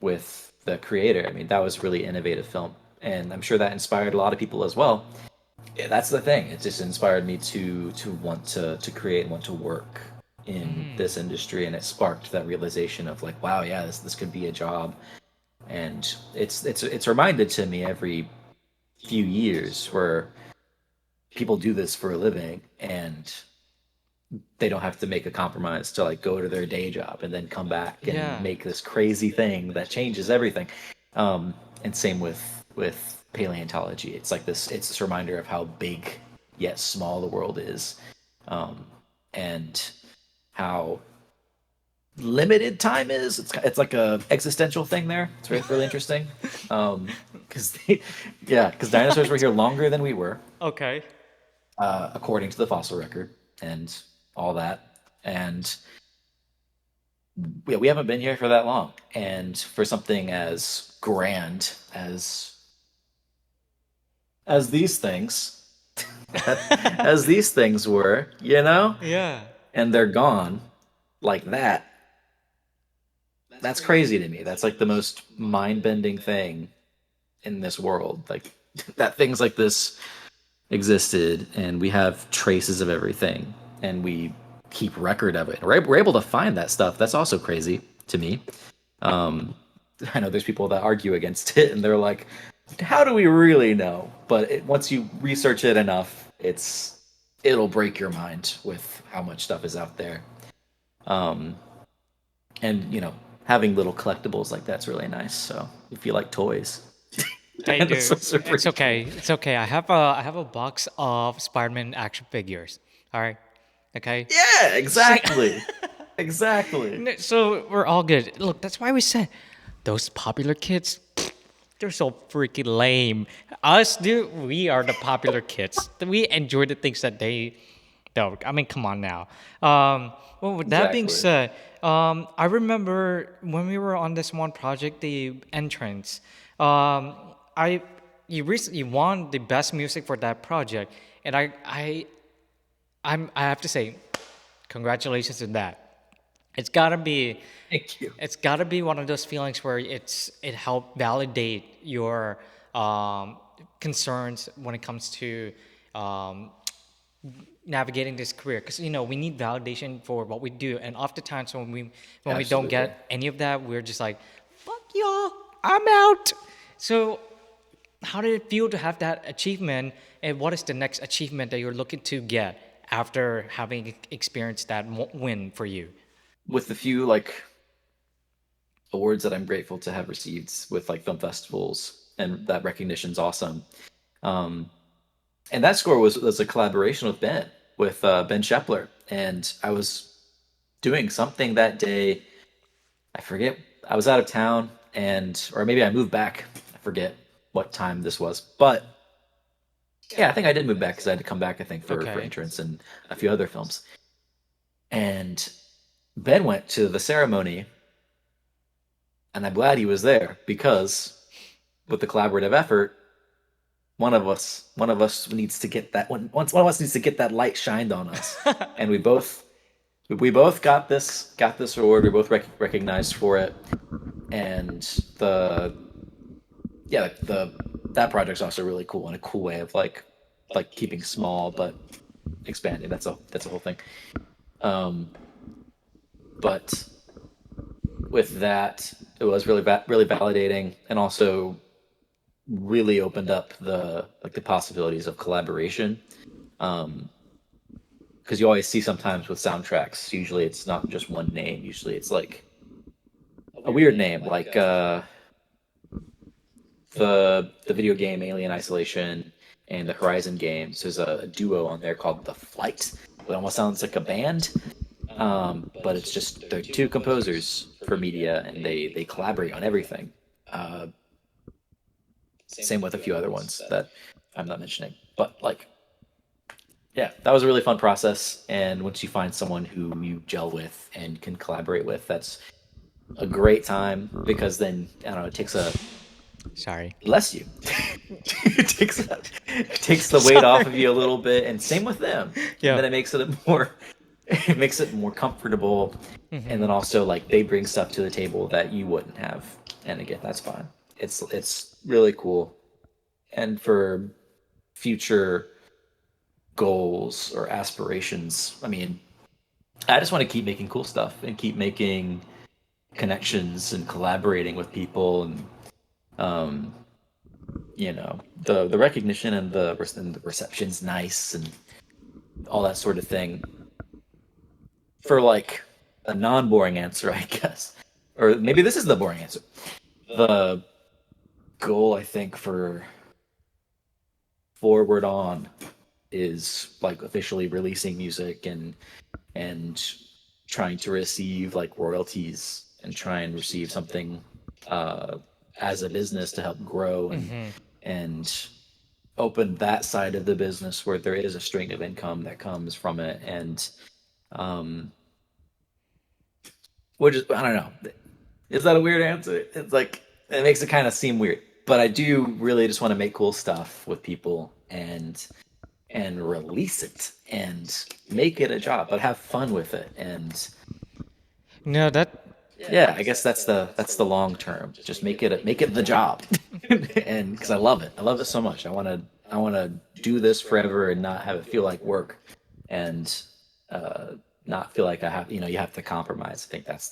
with the creator. I mean, that was really innovative film, and I'm sure that inspired a lot of people as well. Yeah, that's the thing. It just inspired me to want to create and want to work in this industry, and it sparked that realization of like, wow, yeah, this could be a job. And it's reminded to me every few years where people do this for a living and they don't have to make a compromise to like go to their day job and then come back and Yeah. make this crazy thing that changes everything. And same with paleontology. It's this reminder of how big yet small the world is, and how limited time is. It's like a existential thing there. It's really interesting. Because yeah, because dinosaurs were here longer than we were, Okay. according to the fossil record and all that. And we haven't been here for that long. And for something as grand as these things, as these things were, you know, Yeah. and they're gone like that. That's crazy to me. That's like the most mind-bending thing in this world. Like that things like this existed, and we have traces of everything, and we keep record of it. We're able to find that stuff. That's also crazy to me. I know there's people that argue against it, and they're like, "How do we really know?" But once you research it enough, it'll break your mind with how much stuff is out there. Um, and having little collectibles like that's really nice. So if you like toys, I do. dinosaurs are It's pretty okay. cool. It's okay. I have a box of Spider-Man action figures. All right. Okay. Yeah, So, exactly. Exactly. so we're all good. Look, that's why we said those popular kids, they're so freaking lame. Us, dude, we are the popular kids. We enjoy the things that they don't. I mean, come on now. Well, with that being Exactly. said, I remember when we were on this one project, the entrance. Um, I you recently won the best music for that project, and I have to say, congratulations on that. It's gotta be Thank you. it's got to be one of those feelings where it helped validate your concerns when it comes to um, navigating this career, because we need validation for what we do, and oftentimes when we don't Absolutely. get any of that, we're just like, fuck y'all, I'm out. So how did it feel to have that achievement, and what is the next achievement that you're looking to get after having experienced that win for you? With the few like awards that I'm grateful to have received with like film festivals, and that recognition's awesome. Um, and that score was a collaboration with Ben Shepler, and I was doing something that day. I forget. I was out of town, and or maybe I moved back. I forget what time this was, but yeah, I think I did move back because I had to come back. I think for Okay. entrance and a few other films. And Ben went to the ceremony, and I'm glad he was there because with the collaborative effort, one of us needs to get that one of us needs to get that light shined on us, and we both got this award. We both recognized for it, and the yeah the that project's also really cool and a cool way of like keeping small but expanding. That's a whole thing. Um, but with that, it was really validating, and also really opened up the possibilities of collaboration. Um, because you always see sometimes with soundtracks, usually it's not just one name. Usually it's like a weird name, like the video game Alien Isolation and the Horizon games. There's a duo on there called The Flight. It almost sounds like a band, but it's just they're two composers for media, and they collaborate on everything. Uh, Same with a few other ones that I'm not mentioning, but like yeah, that was a really fun process. And once you find someone who you gel with and can collaborate with, that's a great time because then I don't know, it takes a Sorry. bless you. It takes the weight off of Sorry. you a little bit, and same with them. And Yeah. then it makes it more comfortable, and then also like they bring stuff to the table that you wouldn't have. And again, that's fine. It's really cool. And for future goals or aspirations, I mean, I just want to keep making cool stuff and keep making connections and collaborating with people, and um, the recognition and the reception's nice and all that sort of thing. For like a non-boring answer, I guess, or maybe this is the boring answer. The goal I think for forward on is like officially releasing music and trying to receive like royalties and try and receive something uh, as a business to help grow and open that side of the business where there is a stream of income that comes from it. And um, which is, I don't know, is that a weird answer? It's like it makes it kind of seem weird, but I do really just want to make cool stuff with people and release it and make it a job, but have fun with it. And No, that. yeah, I guess that's the long term. Just make it the job, and because I love it so much. I want to do this forever and not have it feel like work, and uh, not feel like you have to compromise. I think that's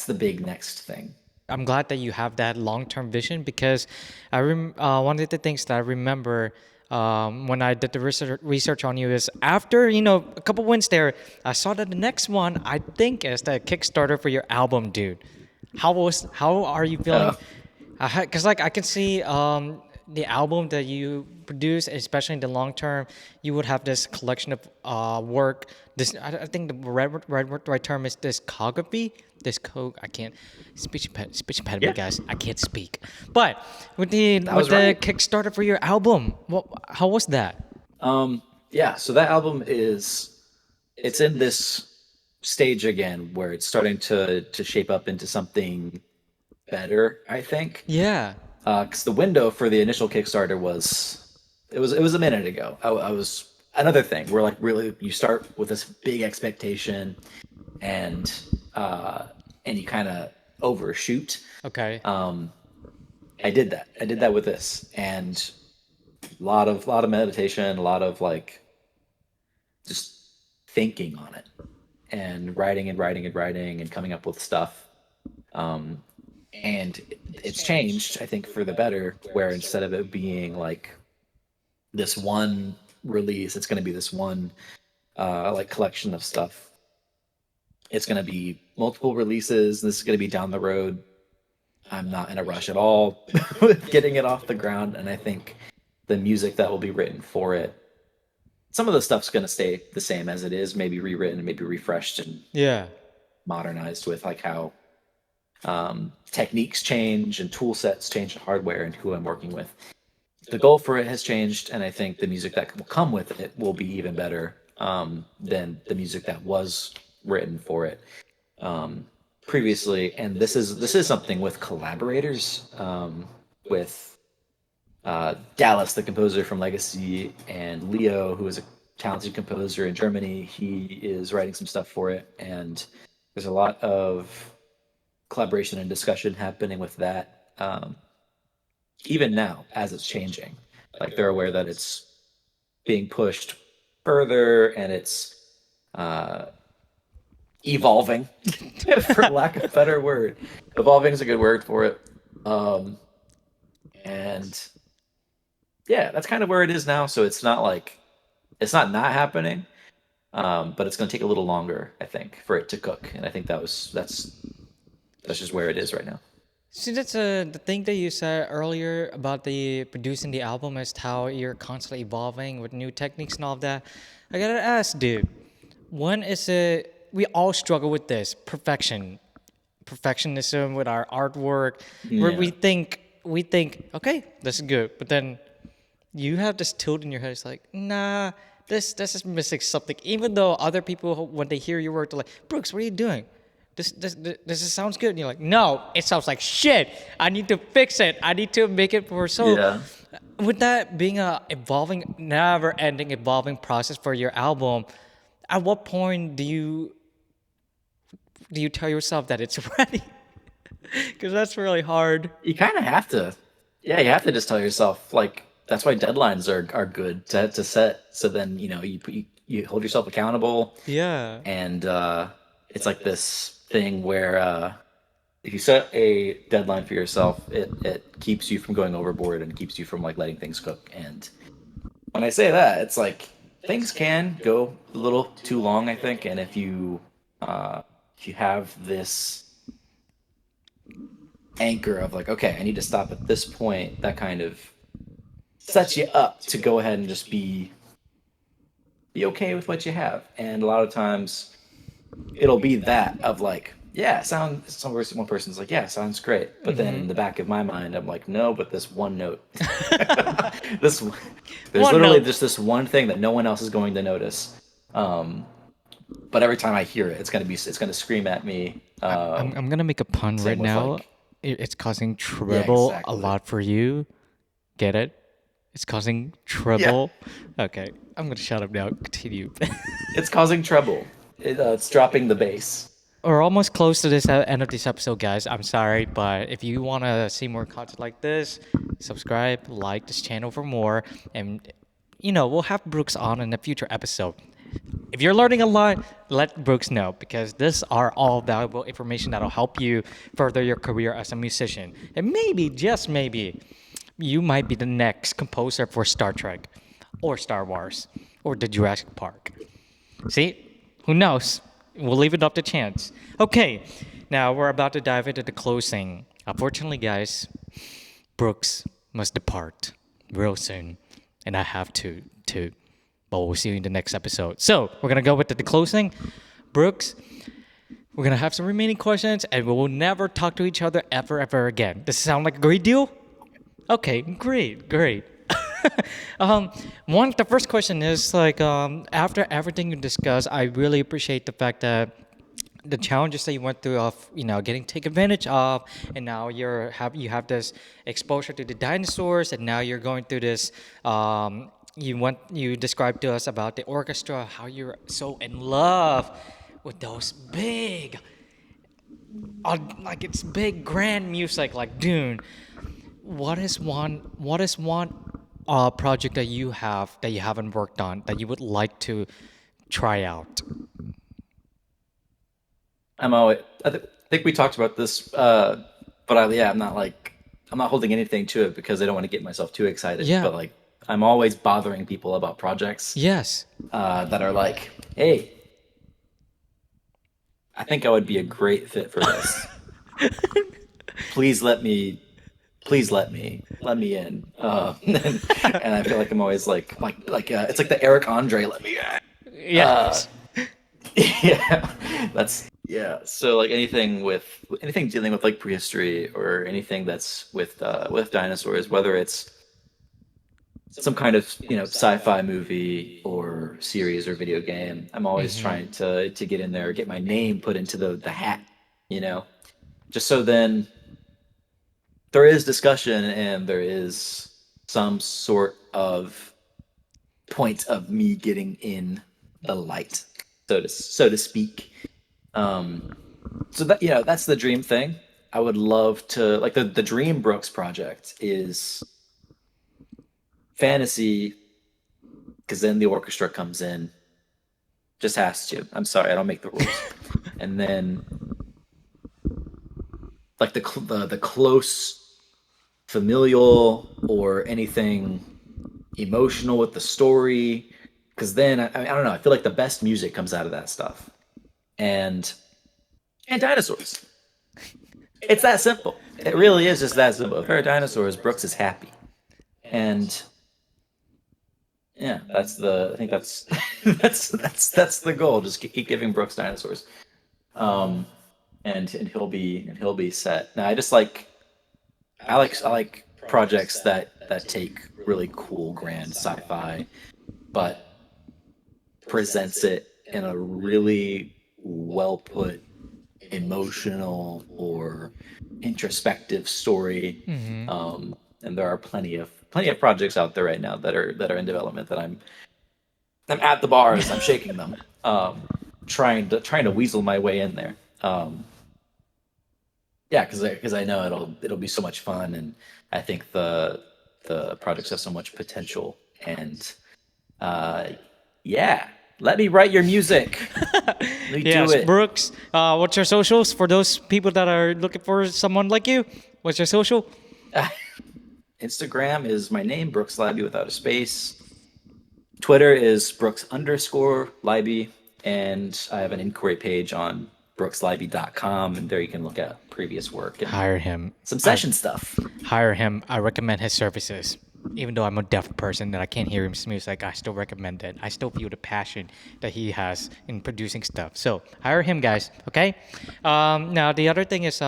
the big next thing. I'm glad that you have that long-term vision because one of the things that I remember when I did the research on you is after a couple wins there, I saw that the next one I think is the Kickstarter for your album, dude. How are you feeling? Uh, Because like I can see the album that you produce, especially in the long term, you would have this collection of work. This I think the right term is discography. I can't speech yeah, impediment, guys. I can't speak. But with the that with was the right. Kickstarter for your album, how was that? Yeah, so that album it's in this stage again where it's starting to shape up into something better, I think. Yeah. Because the window for the initial Kickstarter was a minute ago. I was another thing where like really you start with this big expectation and uh, and you kind of overshoot. Okay. Um, I did that. I did that with this, and a lot of meditation, a lot of like just thinking on it and writing and writing and writing and coming up with stuff. Um, and it's changed, I think, for the better. Where instead of it being like this one release, it's going to be this one like collection of stuff. It's going to be multiple releases. This is going to be down the road. I'm not in a rush at all with getting it off the ground, and I think the music that will be written for it, some of the stuff's going to stay the same as it is, maybe rewritten, maybe refreshed and Yeah. modernized with like how techniques change and tool sets change, and hardware and who I'm working with. The goal for it has changed, and I think the music that will come with it will be even better than the music that was written for it previously. And this is something with collaborators, with Dallas, the composer from Legacy, and Leo, who is a talented composer in Germany. He is writing some stuff for it, and there's a lot of collaboration and discussion happening with that. Even now, as it's changing, like they're aware that it's being pushed further and it's uh, evolving, for lack of a better word. Evolving is a good word for it. Um, and yeah, that's kind of where it is now. So it's not like it's not happening, but it's going to take a little longer, I think, for it to cook. And I think that's just where it is right now. See, that's the thing that you said earlier about the producing the album is how you're constantly evolving with new techniques and all of that. I gotta ask, dude, when is it? We all struggle with this perfectionism with our artwork, where Yeah. we think, okay, this is good, but then you have this tilt in your head. It's like, nah, this is missing something. Even though other people, when they hear your work, they're like, Brooks, what are you doing? This sounds good. And you're like, no, it sounds like shit. I need to fix it. I need to make it more. So, Yeah. with that being a evolving, never-ending evolving process for your album, at what point do you tell yourself that it's ready? Because that's really hard. You kind of have to. Yeah, you have to just tell yourself like that's why deadlines are good to set. So then you hold yourself accountable, Yeah. and it's like this thing where if you set a deadline for yourself, it keeps you from going overboard and keeps you from like letting things cook. And when I say that, it's like things can go a little too long, I think. And if you have this anchor of like, okay, I need to stop at this point, that kind of sets you up to go ahead and just be okay with what you have. And a lot of times it'll be that of like, yeah, one person's like, yeah, sounds great. But then in the back of my mind, I'm like, no, but this one note. this there's One literally note. just this one thing that no one else is going to notice. But every time I hear it, it's gonna scream at me. I'm gonna make a pun right Same with now. like, It's causing yeah, trouble a exactly. lot for you. Get it? It's causing Yeah, trouble. Okay, I'm gonna shut up now. Continue. it's causing trouble. It's dropping the bass. We're almost close to this end of this episode, guys. I'm sorry, but if you want to see more content like this, subscribe, like this channel for more, and we'll have Brooks on in a future episode. If you're learning a lot, let Brooks know because these are all valuable information that'll help you further your career as a musician. And maybe, just maybe, you might be the next composer for Star Trek, or Star Wars, or the Jurassic Park. See? Who knows? We'll leave it up to chance. Okay, now we're about to dive into the closing. Unfortunately, guys, Brooks must depart real soon, and I have to too. But we'll see you in the next episode. So we're gonna go with the closing. Brooks, we're gonna have some remaining questions, and we will never talk to each other ever again. Does it sound like a great deal? Okay, great. The first question is like, after everything you discussed, I really appreciate the fact that the challenges that you went through of getting taken advantage of, and now you have this exposure to the dinosaurs, and now you're going through this. You described to us about the orchestra, how you're so in love with those big, like it's big grand music like Dune. What is one project that you have that you haven't worked on that you would like to try out? I think we talked about this, but yeah, I'm not holding anything to it because I don't want to get myself too excited. Yeah. But like, I'm always bothering people about projects Yes. that are like, hey, I think I would be a great fit for this. Please let me, let me in. And I feel like I'm always it's like the Eric Andre, let me in. Yes. Yeah, that's yeah. So like anything dealing with like prehistory or anything that's with dinosaurs, whether it's some kind of sci-fi movie or series or video game, I'm always trying to get in there, get my name put into the hat, you know, just so then there is discussion and there is some sort of point of me getting in the light, so to speak. Um, so that that's the dream thing. I would love to like the Dream Brooks project is fantasy because then the orchestra comes in, just has to. I'm sorry, I don't make the rules. And then like the close familial or anything emotional with the story, because then I don't know. I feel like the best music comes out of that stuff, and dinosaurs. It's that simple. It really is just that simple. If there are dinosaurs, Brooks is happy, and yeah, that's the. I think that's that's the goal. Just keep giving Brooks dinosaurs, um, and he'll be set. Now I like projects that take really cool, grand sci-fi, but presents it in a really well put emotional or introspective story. And there are plenty of projects out there right now that are in development that I'm at the bars, I'm shaking them, trying to weasel my way in there. Yeah, because I know it'll be so much fun, and I think the projects have so much potential, and uh, yeah, let me write your music. Let me do Yes, it. Brooks. What's your socials for those people that are looking for someone like you? What's your social? Instagram is my name, Brooks Leiby without a space. Twitter is Brooks_Leiby, and I have an inquiry page on brooksleiby.com, and there you can look at previous work and Hire him. some session stuff. Hire him. I recommend his services. Even though I'm a deaf person and I can't hear his music, I still recommend it. I still feel the passion that he has in producing stuff. So hire him, guys. Okay. Now the other thing is,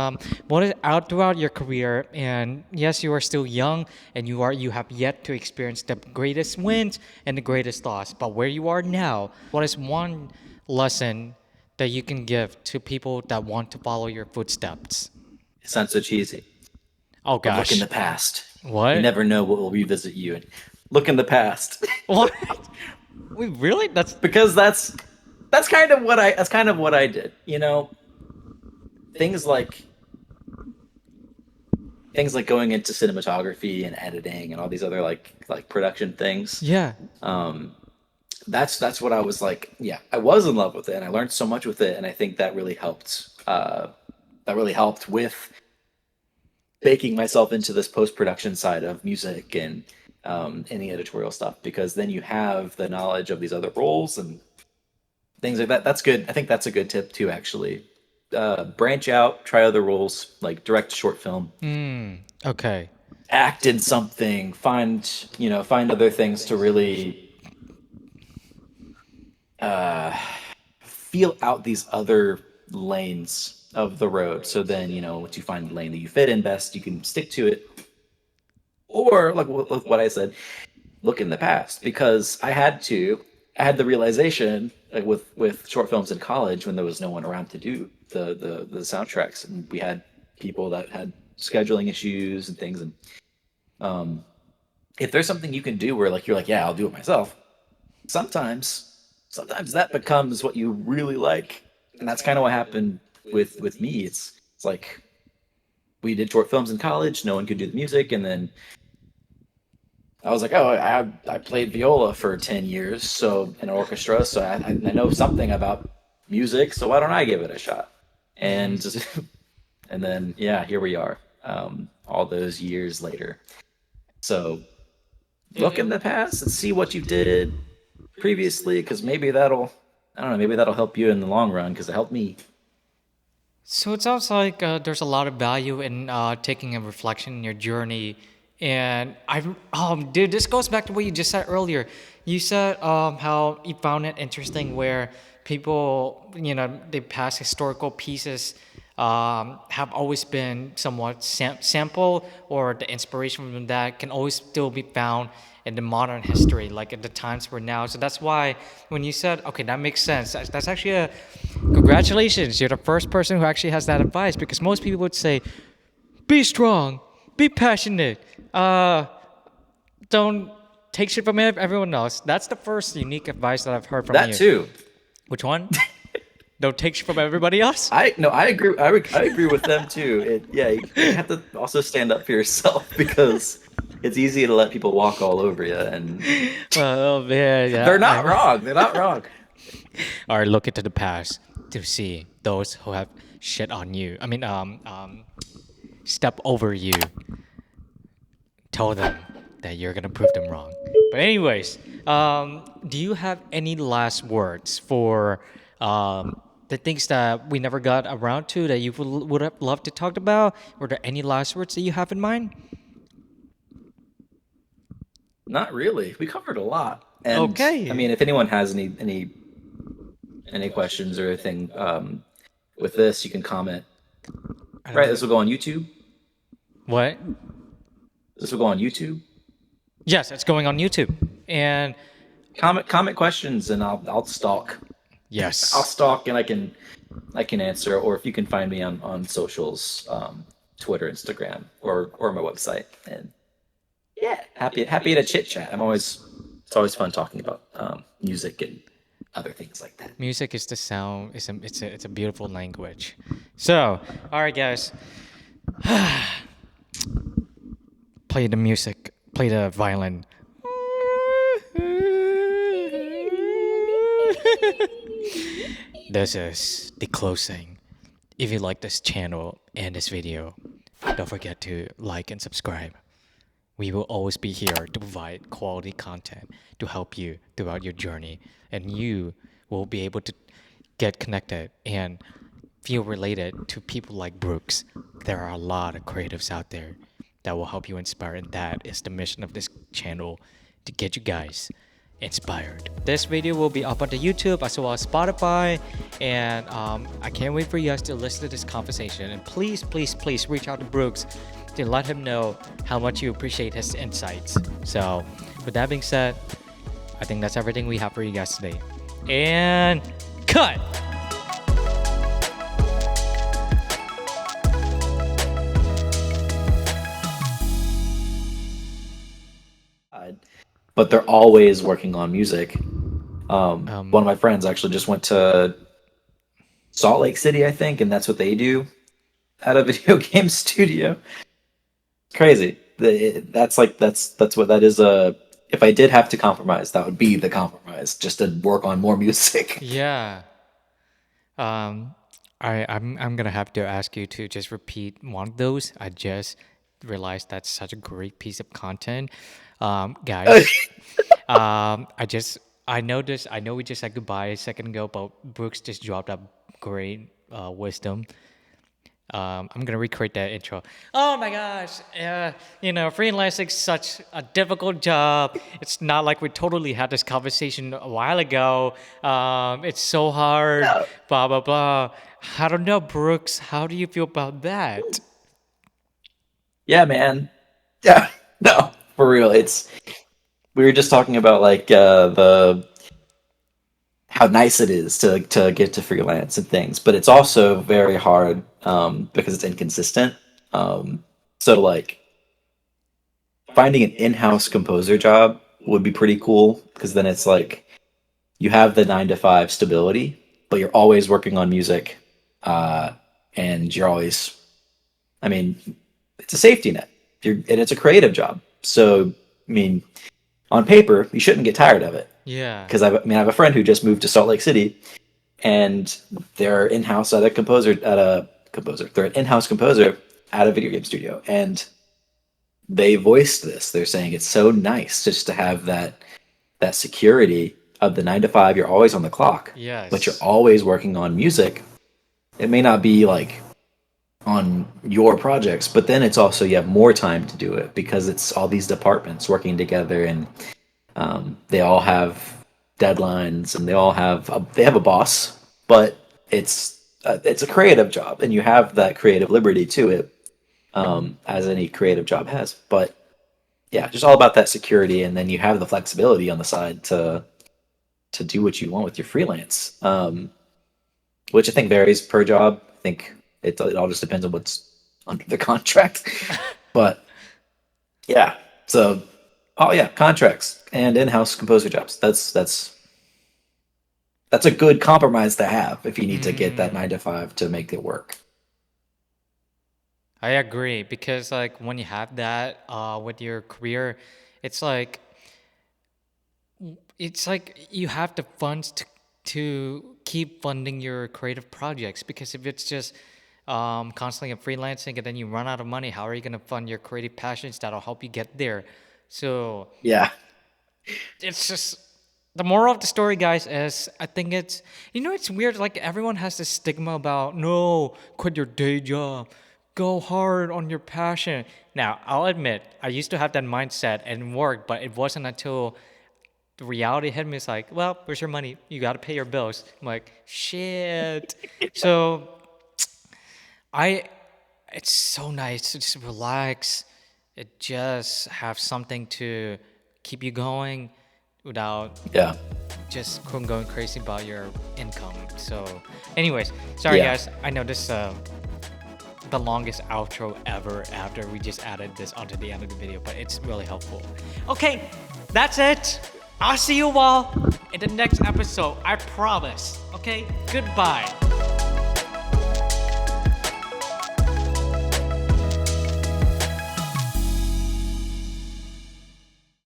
what is out throughout your career? And yes, you are still young, and you have yet to experience the greatest wins and the greatest loss. But where you are now, what is one lesson that you can give to people that want to follow your footsteps? It's not so cheesy. Oh But look in gosh. the past. You What? never know what will revisit you. And look in the past. What? Wait, really? That's Because that's kind of what I did. Things like things like going into cinematography and editing and all these other like production things. yeah. That's what I was like. Yeah, I was in love with it, and I learned so much with it, and I think that really helped. That really helped with baking myself into this post production side of music and any editorial stuff, because then you have the knowledge of these other roles and things like that. That's good. I think that's a good tip too, actually. Branch out, try other roles, like direct a short film, Okay. act in something, find other things to really feel out these other lanes of the road. So then, once you find the lane that you fit in best, you can stick to it. Or like what I said, look in the past, because I had the realization, like with short films in college, when there was no one around to do the soundtracks, and we had people that had scheduling issues and things. And if there's something you can do where like you're like, yeah, I'll do it myself, sometimes that becomes what you really like. And that's kind of what happened with me. It's like we did short films in college, no one could do the music, and then I was like, oh, I played viola for 10 years, so in an orchestra, so I know something about music, so why don't I give it a shot? And and then yeah, here we are, all those years later. So look in the past and see what you did previously, because maybe that'll, I don't know, maybe that'll help you in the long run, because it helped me. So it sounds like there's a lot of value in taking a reflection in your journey. And dude, this goes back to what you just said earlier. You said how you found it interesting where people, they past historical pieces have always been somewhat sample, or the inspiration from that can always still be found in the modern history, like at the times we're now. So that's why when you said, okay, that makes sense. That's actually congratulations. You're the first person who actually has that advice, because most people would say, be strong, be passionate, Don't take shit from everyone else. That's the first unique advice that I've heard from That you. too. Which one? Don't take shit from everybody else. I agree. I agree with them too. Yeah, you have to also stand up for yourself because it's easy to let people walk all over you, and Well, yeah, they're yeah. not wrong. They're not wrong. Or look into the past to see those who have shit on you. Step over you. Tell them that you're gonna prove them wrong. But anyways, do you have any last words for the things that we never got around to that you would have loved to talk about? Were there any last words that you have in mind? Not really. We covered a lot. And I Okay. mean, if anyone has any questions or anything with this, you can comment. I Right, don't this know. will go on YouTube. What? This will go on YouTube. Yes, it's going on YouTube. And Comment questions, and I'll stalk. I'll yes, stalk, and I can answer. Or if you can find me on socials, Twitter, Instagram, or my website. And yeah, happy to chit chat. It's always fun talking about music and other things like that. music is the sound. It's a beautiful language. So, all right, guys, play the music. Play the violin. This is the closing. If you like this channel and this video, don't forget to like and subscribe. We will always be here to provide quality content to help you throughout your journey, and you will be able to get connected and feel related to people like Brooks. There are a lot of creatives out there that will help you inspire, and that is the mission of this channel, to get you guys inspired. This video will be up on the YouTube as well as Spotify, and I can't wait for you guys to listen to this conversation. And please, please, please reach out to Brooks to let him know how much you appreciate his insights. So, with that being said, I think that's everything we have for you guys today. And cut! But they're always working on music. One of Um, my friends actually just went to Salt Lake City, I think, and that's what they do at a video game studio. Crazy. That's what that is. If I did have to compromise, that would be the compromise, just to work on more music. yeah. Um, I'm gonna have to ask you to just repeat one of those. I just realized that's such a great piece of content. Guys, I know this. I know we just said goodbye a second ago, but Brooks just dropped a great wisdom. I'm gonna recreate that intro. Oh my gosh, freelancing is such a difficult job. It's not like we totally had this conversation a while ago. It's so hard. No. Blah blah blah. I don't know, Brooks. How do you feel about that? Yeah, man. Yeah. No, for real. It's we were just talking about like the how nice it is to get to freelance and things, but it's also very hard because it's inconsistent. So like finding an in-house composer job would be pretty cool because then it's like you have the 9 to 5 stability, but you're always working on music, uh, and you're always, I mean, it's a safety net. And it's a creative job. So I mean, on paper, you shouldn't get tired of it Yeah. because I have a friend who just moved to Salt Lake City, and they're in-house at a composer at a composer. They're an in-house composer at a video game studio, and they voiced this. They're saying it's so nice just to have that security of the 9 to 5. You're always on the clock, but you're Yes. always working on music. It may not be like on your projects, but then it's also you have more time to do it because it's all these departments working together, and they all have deadlines, and they have a boss, but it's a creative job, and you have that creative liberty to it, as any creative job has. But yeah, just all about that security, and then you have the flexibility on the side to do what you want with your freelance, which I think varies per job. I think it all just depends on what's under the contract. But yeah, so Oh yeah, contracts and in-house composer jobs. That's a good compromise to have if you need to get that Mm, 9 to 5 to make it work. I agree because like when you have that with your career, it's like it's like you have the funds to keep funding your creative projects because if it's just constantly freelancing and then you run out of money, how are you going to fund your creative passions that'll help you get there? So Yeah, it's just the moral of the story, guys, is I think it's it's weird. Like everyone has this stigma about no, quit your day job, go hard on your passion. Now I'll admit I used to have that mindset and work, but it wasn't until the reality hit me. It's like, well, where's your money? You got to pay your bills. I'm like, shit. So I, it's so nice to just relax. It just have something to keep you going without yeah, just going crazy about your income. So, anyways, sorry yeah. guys. I know this the longest outro ever after we just added this onto the end of the video, but it's really helpful. Okay, that's it. I'll see you all in the next episode. I promise. Okay, goodbye.